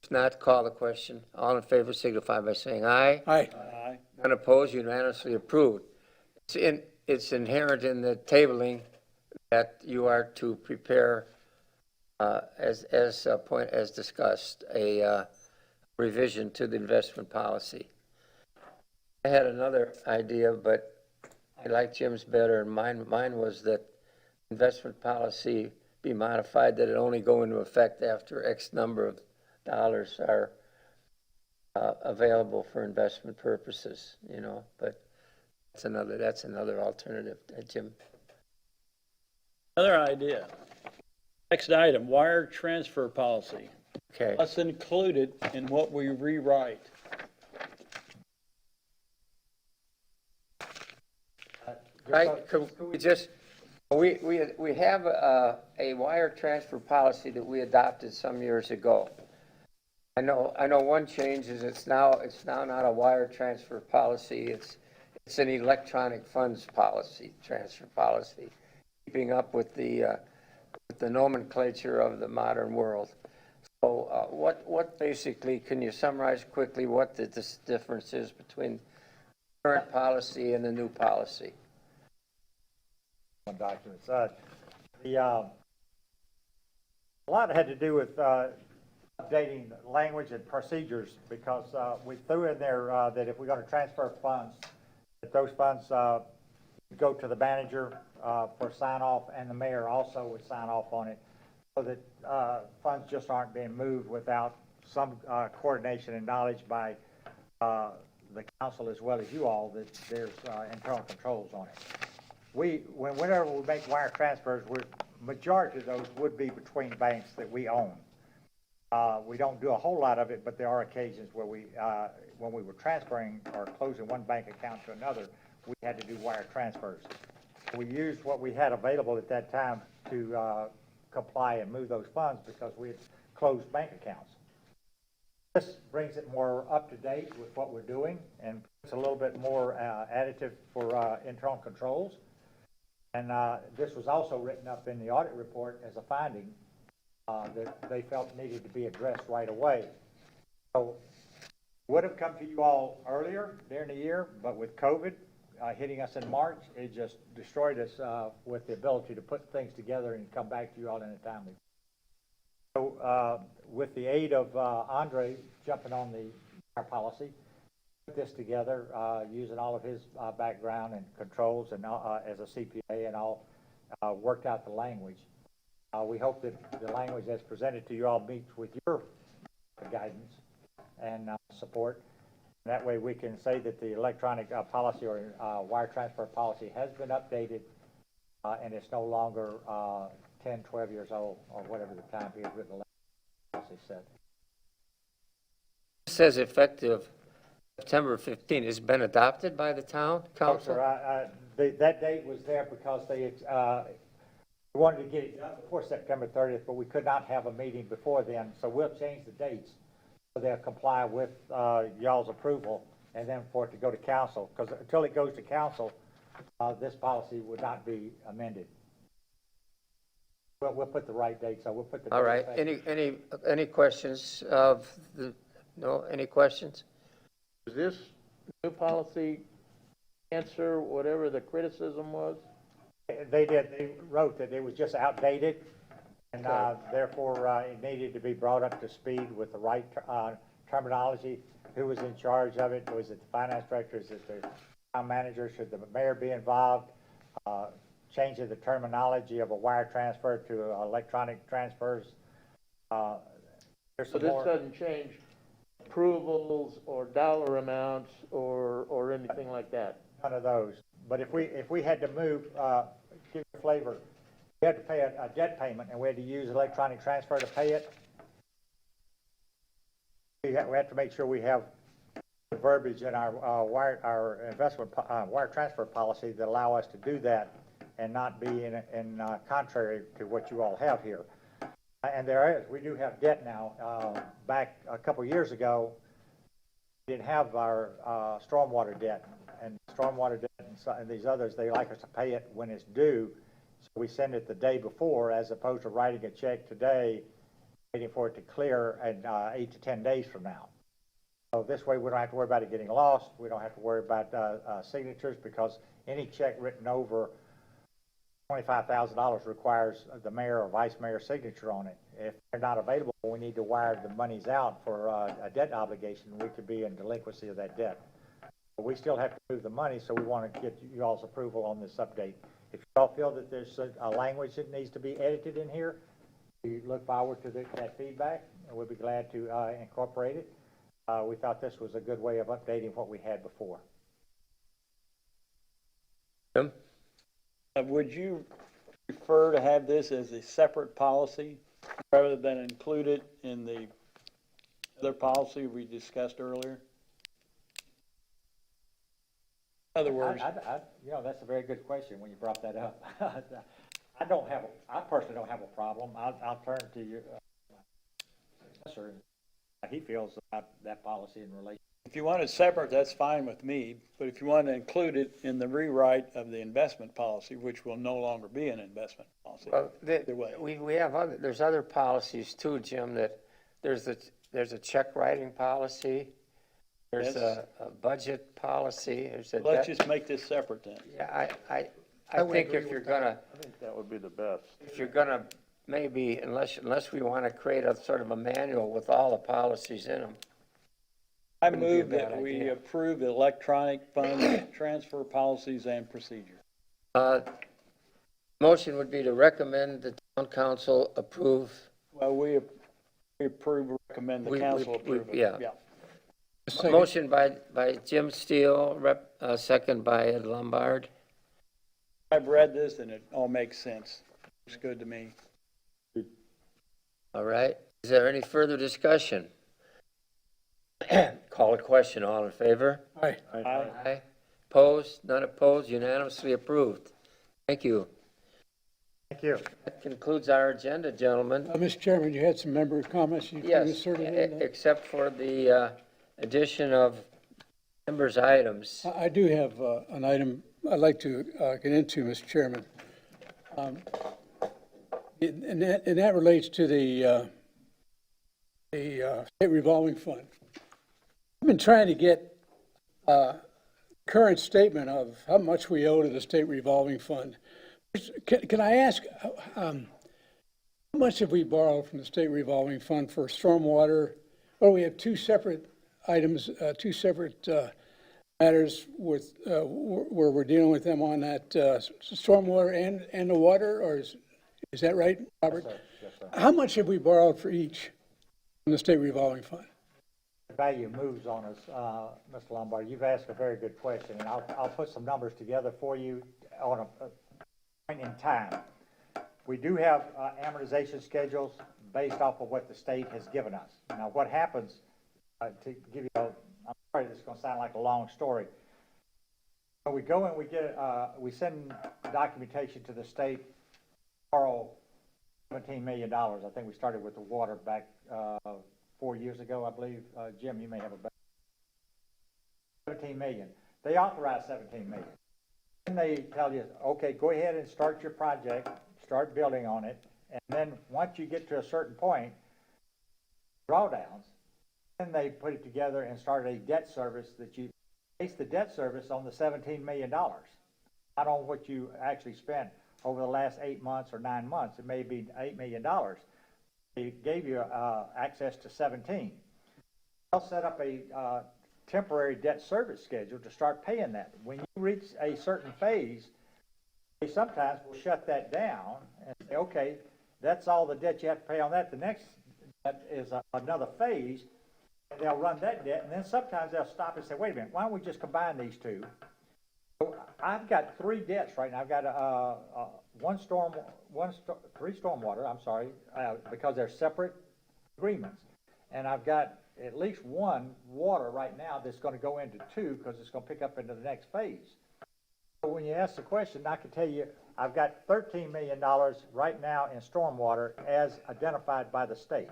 If not, call the question. All in favor signify by saying aye. Aye. Aye. None opposed, unanimously approved. It's inherent in the tabling that you are to prepare, as discussed, a revision to the investment policy. I had another idea, but I like Jim's better, and mine was that investment policy be modified, that it only go into effect after X number of dollars are available for investment purposes, but that's another alternative, Jim. Another idea. Next item, wire transfer policy. Okay. Let's include it in what we rewrite. Right, could we just, we have a wire transfer policy that we adopted some years ago. I know one change is it's now not a wire transfer policy, it's an electronic funds policy, transfer policy, keeping up with the nomenclature of the modern world. So what basically, can you summarize quickly what this difference is between the current policy and the new policy? Documents. A lot had to do with updating language and procedures, because we threw in there that if we're going to transfer funds, that those funds go to the manager for sign off, and the mayor also would sign off on it, so that funds just aren't being moved without some coordination and knowledge by the council as well as you all, that there's internal controls on it. Whenever we make wire transfers, majority of those would be between banks that we own. We don't do a whole lot of it, but there are occasions where when we were transferring or closing one bank account to another, we had to do wire transfers. We used what we had available at that time to comply and move those funds, because we had closed bank accounts. This brings it more up to date with what we're doing and puts a little bit more additive for internal controls. And this was also written up in the audit report as a finding that they felt needed to be addressed right away. So would have come to you all earlier during the year, but with COVID hitting us in March, it just destroyed us with the ability to put things together and come back to you all in a timely. So with the aid of Andre jumping on our policy, put this together using all of his background and controls and as a CPA and all, worked out the language. We hope that the language that's presented to you all meets with your guidance and support. That way we can say that the electronic policy or wire transfer policy has been updated and it's no longer 10, 12 years old or whatever the time period with the policy said. It says effective September 15. It's been adopted by the town Oh, council? sir, that date was there because they wanted to get it done before September 30th, but we could not have a meeting before then, so we'll change the dates so they'll comply with y'all's approval and then for it to go to council, because until it goes to council, this policy would not be amended. We'll put the right date, so we'll put the. All right. Any questions of the, no, any questions? Is this new policy answer whatever the criticism was? They wrote that it was just outdated, and therefore it needed to be brought up to speed with the right terminology. Who was in charge of it? Was it the finance director? Is it the town manager? Should the mayor be involved? Changing the terminology of a wire transfer to electronic transfers. There's So some this more. doesn't change approvals or dollar amounts or anything like that? None of those. But if we had to move, give you a flavor, we had to pay a debt payment and we had to use electronic transfer to pay it. We have to make sure we have the verbiage in our wire transfer policy that allow us to do that and not be in contrary to what you all have here. And we do have debt now. Back a couple years ago, we didn't have our stormwater debt. And stormwater debt and these others, they like us to pay it when it's due. So we send it the day before as opposed to writing a check today, waiting for it to clear in 8 to 10 days from now. So this way we don't have to worry about it getting lost. We don't have to worry about signatures because any check written over $25,000 requires the mayor or vice mayor's signature on it. If they're not available, we need to wire the monies out for a debt obligation. We could be in delinquency of that debt. But we still have to move the money, so we want to get you all's approval on this update. If you all feel that there's a language that needs to be edited in here, we look forward to that feedback, and we'll be glad to incorporate it. We thought this was a good way of updating what we had before. Jim? Would you prefer to have this as a separate policy rather than include it in the other policy we discussed earlier? In other words, You know, that's a very good question when you brought that up. I personally don't have a problem. I'll turn to your professor and how he feels about that policy in relation. if you want it separate, that's fine with me. But if you want to include it in the rewrite of the investment policy, which will no longer be an investment policy. Well, Either way. we have there's other policies too, Jim, that there's a check writing policy. There's Yes. a budget policy. There's a Let's debt. just make this separate then. Yeah, I would think agree if you're with that. gonna, I think that would be the best. maybe, unless we want to create a sort of a manual with all the policies in them. I Wouldn't be a move bad that we idea. approve the electronic fund transfer policies and procedure. Motion would be to recommend the town council approve. Well, we approve, recommend the We- council we- approve it. yeah. Second. Motion by Jim Steele, second by Ed Lombard. I've read this and it all makes sense. Looks good to me. All right. Is there any further discussion? Call a question. All in favor? Aye. Aye. Opposed? None opposed? Unanimously approved. Thank you. Thank you. That concludes our agenda, gentlemen. Mr. Chairman, you had some member comments you Yes, inserted in there? except for the addition of members' items. I do have an item I'd like to get into, Mr. Chairman. And that relates to the state revolving fund. I've been trying to get a current statement of how much we owe to the state revolving fund. Can I ask, how much have we borrowed from the state revolving fund for stormwater? Well, we have two separate items, two separate matters with, where we're dealing with them on that stormwater and the water, or is that right, Robert? Yes, sir. Yes, sir. How much have we borrowed for each from the state revolving fund? The value moves on us, Mr. Lombard. You've asked a very good question, and I'll put some numbers together for you on a point in time. We do have amortization schedules based off of what the state has given us. Now, what happens, to give you I'm sorry, this is going to sound like a long story. So we go and we send documentation to the state, borrow $17 million. I think we started with the water back 4 years ago, I believe. Jim, you may have a better. 17 million. They authorize 17 million. Then they tell you, okay, go ahead and start your project, start building on it, and then once you get to a certain point, drawdowns, then they put it together and start a debt service that you base the debt service on the $17 million, not on what you actually spent over the last 8 months or 9 months. It may be $8 million. They gave you access to 17. They'll set up a temporary debt service schedule to start paying that. When you reach a certain phase, they sometimes will shut that down and say, okay, that's all the debt you have to pay on that. The next debt is another phase, and they'll run that debt, and then sometimes they'll stop and say, wait a minute, why don't we just combine these two? So I've got 3 debts right now. I've got three stormwater, I'm sorry, because they're separate agreements. And I've got at least 1 water right now that's going to go into 2 because it's going to pick up into the next phase. So when you ask the question, I can tell you I've got $13 million right now in stormwater as identified by the state.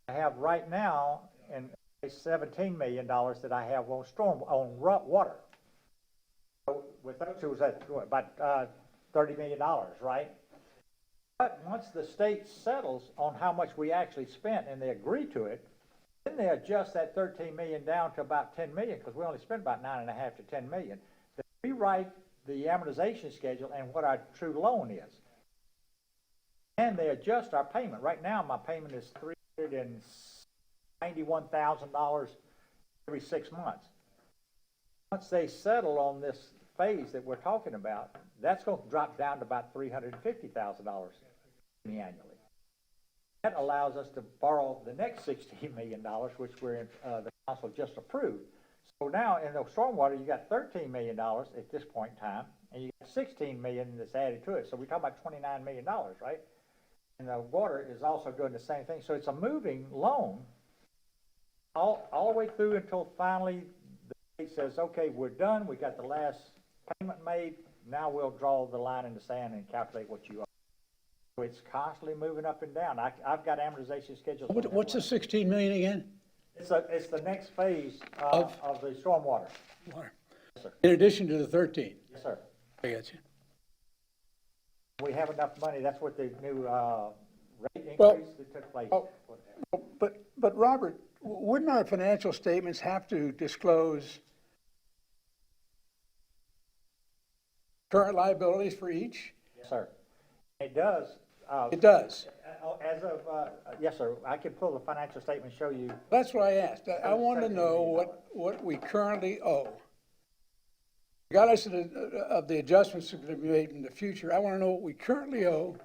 I have right now in $17 million that I have on water. So with those two, that's about $30 million, right? But once the state settles on how much we actually spent and they agree to it, then they adjust that 13 million down to about 10 million because we only spent about 9.5 to 10 million. They rewrite the amortization schedule and what our true loan is. And they adjust our payment. Right now, my payment is $391,000 every 6 months. Once they settle on this phase that we're talking about, that's going to drop down to about $350,000 annually. That allows us to borrow the next $16 million, which the council just approved. So now in the stormwater, you got $13 million at this point in time, and you got $16 million that's added to it. So we're talking about $29 million, right? And the water is also doing the same thing. So it's a moving loan all the way through until finally the state says, okay, we're done. We got the last payment made. Now we'll draw the line in the sand and calculate what you owe. So it's constantly moving up and down. I've got amortization schedules. What's the 16 million again? It's the next phase of the stormwater. Water. Yes, sir. In addition to the 13? Yes, sir. I got you. We have enough money. That's what the new rate increase Well, that took place. But Robert, wouldn't our financial statements have to disclose current liabilities for each? Yes, sir. It does. It does. As of, yes, sir. I can pull the financial statement and show you. That's what I asked. I want to know what we currently owe. Regardless of the adjustments that will be made in the future, I want to know what we currently owe,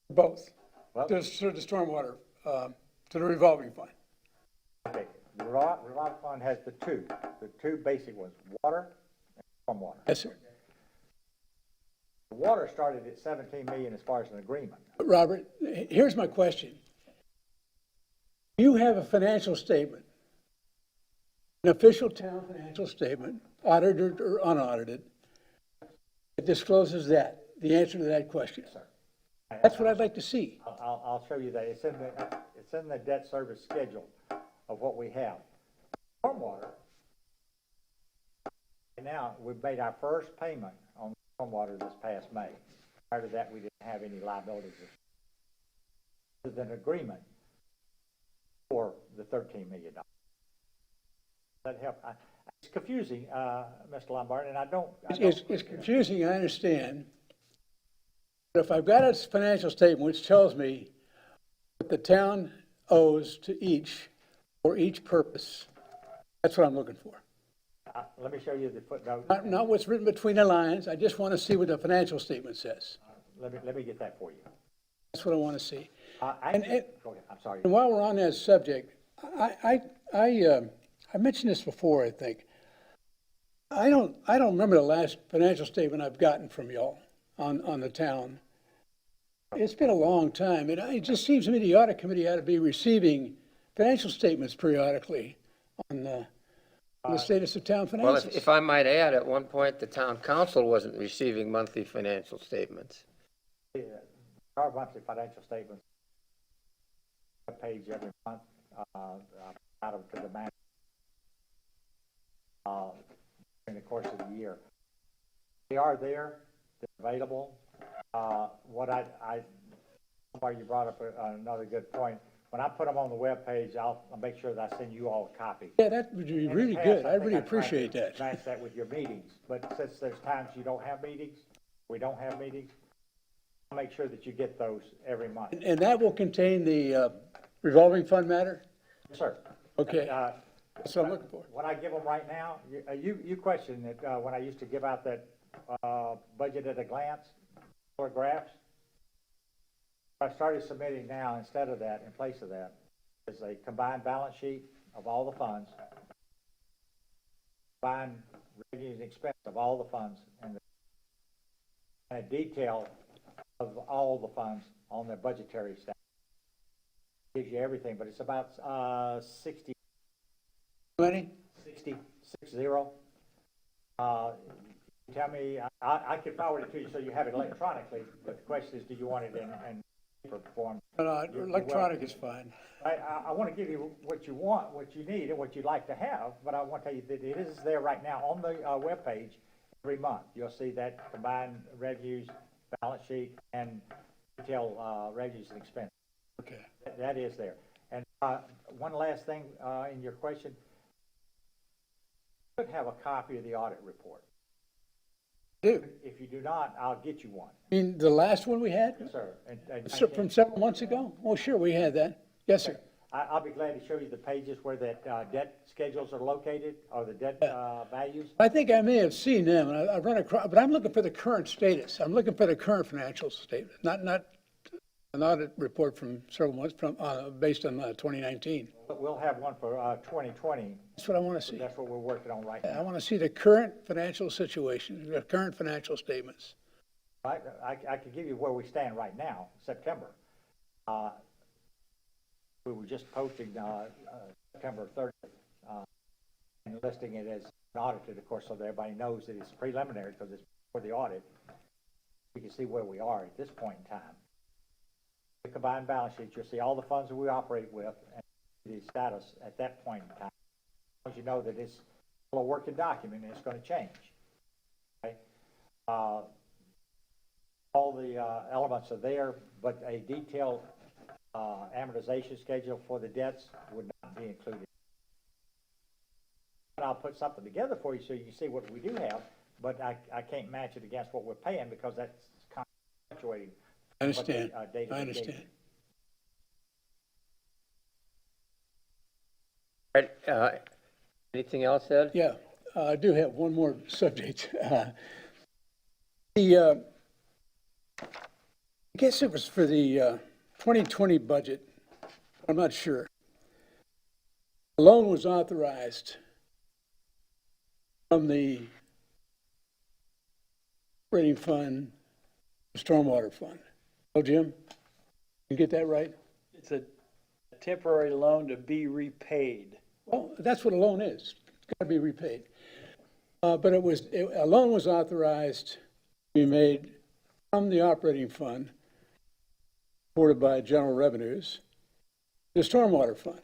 both, Well- to the stormwater, to the revolving fund. Okay. The revolving fund has the two basic ones, water and stormwater. Yes, sir. The water started at 17 million as far as an agreement. But Robert, here's my question. You have a financial statement, an official town financial statement, audited or unaudited, that discloses that, the answer to that question. Yes, sir. That's what I'd like to see. I'll show you that. It's in the debt service schedule of what we have. Stormwater. And now, we've made our first payment on stormwater this past May. Prior to that, we didn't have any liabilities. There's an agreement for the $13 million. That help. It's confusing, Mr. Lombard, and I don't. It's confusing, I understand. But if I've got a financial statement which tells me what the town owes to each, for each purpose, that's what I'm looking for. Let me show you the footnote. Not what's written between the lines, I just want to see what the financial statement says. Let me get that for you. That's what I want to see. Go ahead, I'm sorry. And while we're on that subject, I mentioned this before, I think. I don't remember the last financial statement I've gotten from y'all on the town. It's been a long time, and it just seems to me the audit committee ought to be receiving financial statements periodically on the status of town Well, finances. if I might add, at one point, the town council wasn't receiving monthly financial statements. Our monthly financial statements, page every month, out of to the manager in the course of the year. They are there, they're available. Why you brought up another good point. When I put them on the web page, I'll make sure that I send you all a copy. Yeah, that would be In the really past, good. I think really tried to appreciate that. Match that with your meetings, but since there's times you don't have meetings, we don't have meetings, I'll make sure that you get those every month. And that will contain the revolving fund matter? Yes, sir. Okay, that's what I'm looking for. What I give them right now, you questioned it, when I used to give out that, budget at a glance, or graphs. I started submitting now, instead of that, in place of that, is a combined balance sheet of all the funds, combined revenues and expense of all the funds, and a detail of all the funds on the budgetary status. Gives you everything, but it's about 60. How many? 60. Tell me, I can forward it to you so you have it electronically, but the question is, do you want it in paper form? No, electronic is fine. I want to give you what you want, what you need, and what you'd like to have, but I want to tell you that it is there right now on the webpage every month. You'll see that combined revenues, balance sheet, and detail revenues and expenses. Okay. That is there. And one last thing in your question, you should have a copy of the audit report. Do. If you do not, I'll get you one. I mean, the last one we had? Yes, sir. From several months ago? Oh, sure, we had that. Yes, sir. I'll be glad to show you the pages where that debt schedules are located, or the debt values. I think I may have seen them, and I run across, but I'm looking for the current status. I'm looking for the current financial statement, not an audit report from several months based on 2019. But we'll have one for 2020. That's what I want to see. That's what we're working on right I now. want to see the current financial situation, the current financial statements. I could give you where we stand right now, September. We were just posting September 30th, and listing it as audited, of course, so that everybody knows that it's preliminary because it's for the audit. We can see where we are at this point in time. The combined balance sheet, you'll see all the funds that we operate with and the status at that point in time. As you know that it's still a working document and it's going to change. Okay? All the elements are there, but a detailed amortization schedule for the debts would not be included. But I'll put something together for you so you can see what we do have, but I can't match it against what we're paying because that's kind of fluctuating. I understand. Date of I engagement. understand. All right, anything else, Ed? Yeah, I do have one more subject. I guess it was for the 2020 budget. I'm not sure. A loan was authorized from the operating fund, stormwater fund. Oh, Jim, you get that right? It's a temporary loan to be repaid. Well, that's what a loan is. It's got to be repaid. But a loan was authorized to be made from the operating fund supported by general revenues, the stormwater fund.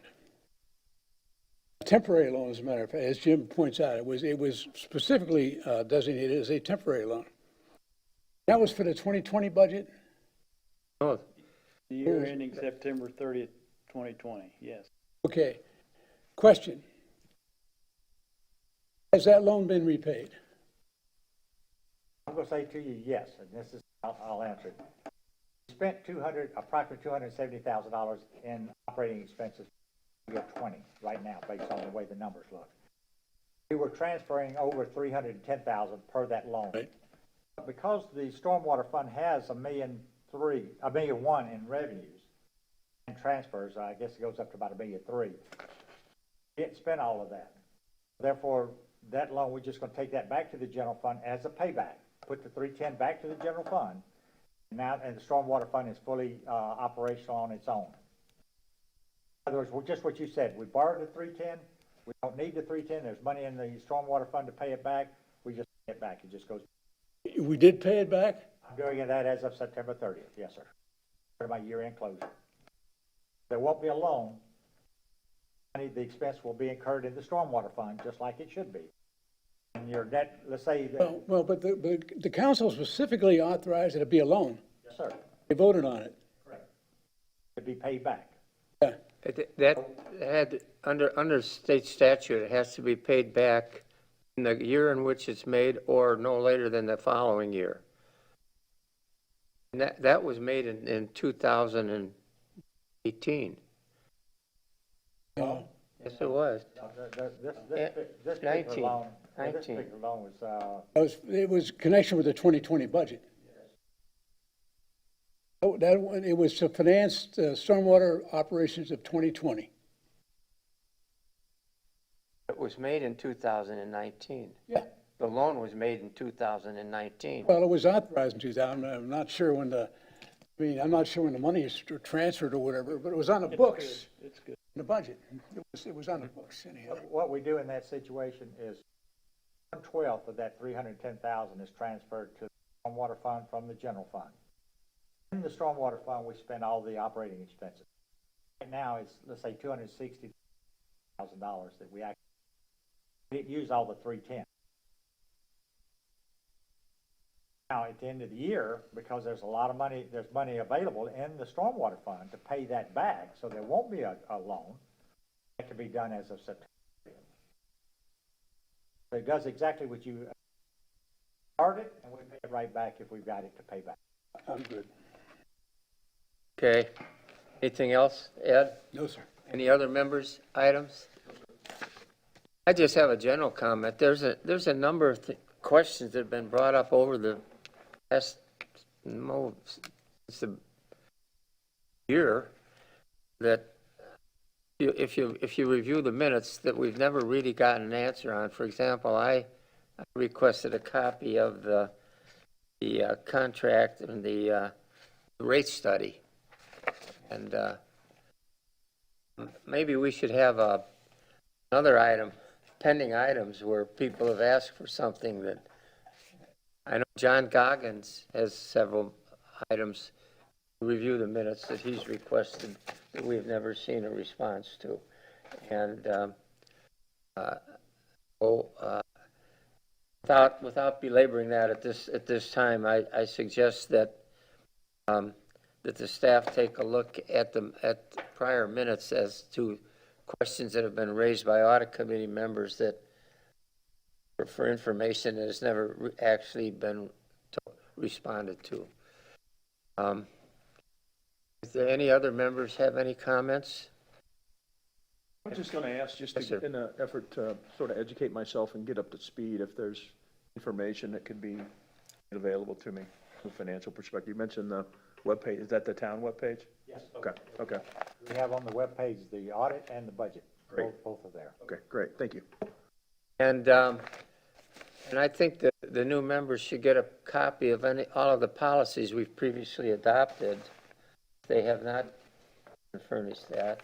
A temporary loan, as a matter of fact, as Jim points out, it was specifically designated as a temporary loan. That was for the 2020 budget? Oh, The year ending September 30th, 2020, yes. Okay. Question. Has that loan been repaid? I'm gonna say to you, yes, and this is, I'll answer it. We spent approximately $270,000 in operating expenses for year 20 right now, based on the way the numbers look. We were transferring over $310,000 per that loan. Right. Because the stormwater fund has $1.1 million in revenues and transfers, I guess it goes up to about $1.3 million. We didn't spend all of that. Therefore, that loan, we're just gonna take that back to the general fund as a payback. Put the 310 back to the general fund. Now, and the stormwater fund is fully operational on its own. In other words, just what you said, we borrowed the 310, we don't need the 310, there's money in the stormwater fund to pay it back, we just pay it back, it just goes. We did pay it back? I'm doing that as of September 30th, yes, sir. For my year-end closing. There won't be a loan. The expense will be incurred in the stormwater fund, just like it should be. And your debt, let's say that, Well, but the council specifically authorized it to be a loan. yes, sir, They voted on it. correct. To be paid back. Yeah. that had, under state statute, it has to be paid back in the year in which it's made or no later than the following year. And that was made in 2018. No. Yes, it was. This 19, particular loan, this 19. particular loan was, It was connection with the 2020 budget. Oh, it was to finance the stormwater operations of 2020. It was made in 2019. Yeah. The loan was made in 2019. Well, it was authorized in 2000. I'm not sure when I'm not sure when the money is transferred or whatever, but it was on the books, It's good. in the budget. It was on the books anyhow. what we do in that situation is 1/12 of that 310,000 is transferred to the stormwater fund from the general fund. In the stormwater fund, we spend all the operating expenses. Right now, it's, let's say, $260,000 that we didn't use all the 310. Now, at the end of the year, because there's a lot of money, there's money available in the stormwater fund to pay that back, so there won't be a loan. That can be done as of September. So it does exactly what you started, and we pay it right back if we've got it to pay back. I'm good. Okay. Anything else, Ed? No, sir. Any other members' items? I just have a general comment. There's a number of questions that have been brought up over the past since the year that if you review the minutes that we've never really gotten an answer on. For example, I requested a copy of the contract and the rate study, and maybe we should have another item, pending items, where people have asked for something that, I know John Goggins has several items to review the minutes that he's requested that we've never seen a response to. And without belaboring that at this time, I suggest that that the staff take a look at prior minutes as to questions that have been raised by audit committee members that, for information that has never actually been responded to. Is there any other members have any comments? I'm just going to ask, just Yes, sir. in an effort to sort of educate myself and get up to speed, if there's information that could be made available to me from a financial perspective. You mentioned the webpage. Is that the town webpage? Yes. Okay, okay, We have on the webpage the audit and the budget. Great. Both are there. okay, great, thank you. And I think that the new members should get a copy of all of the policies we've previously adopted. If they have not furnished that.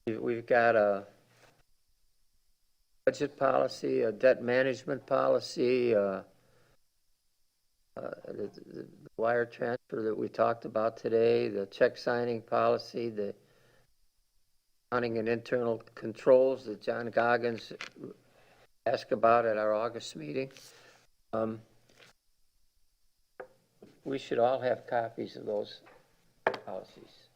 We've got a budget policy, a debt management policy, the wire transfer that we talked about today, the check signing policy, the accounting and internal controls that John Goggins asked about at our August meeting. We should all have copies of those policies.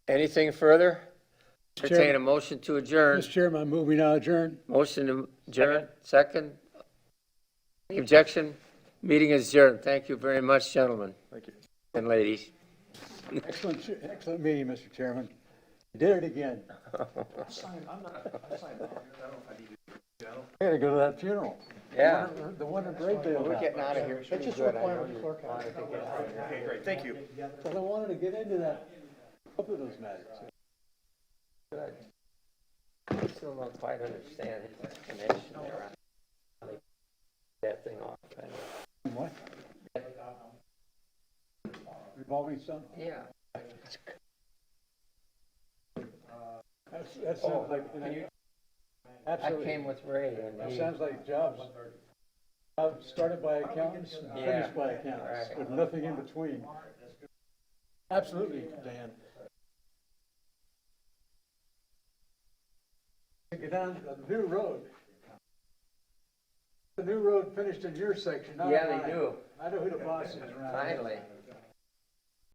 Anything further? Entertain a motion to adjourn. Mr. Chairman, I move we now adjourn. Motion to adjourn, second. Any objection? Meeting is adjourned. Thank you very much, gentlemen Thank you. and ladies. Excellent meeting, Mr. Chairman. You did it again. I gotta go to that funeral. Yeah. The one in Braidville. We're getting out of here. That just requires the clerk. Okay, great, thank you. Well, I wanted to get into that, both of those matters. Good. I still don't quite understand his explanation there on how they get that thing off. What? Revolving sum? Yeah. That sounds like, I absolutely. came with Ray and That he, sounds like jobs started by accountants and Yeah. finished by accountants, Right. with nothing in between. Absolutely, Dan. Get down the new road. The new road finished in your section, not yeah, mine. they do, I know who the boss is around here. finally.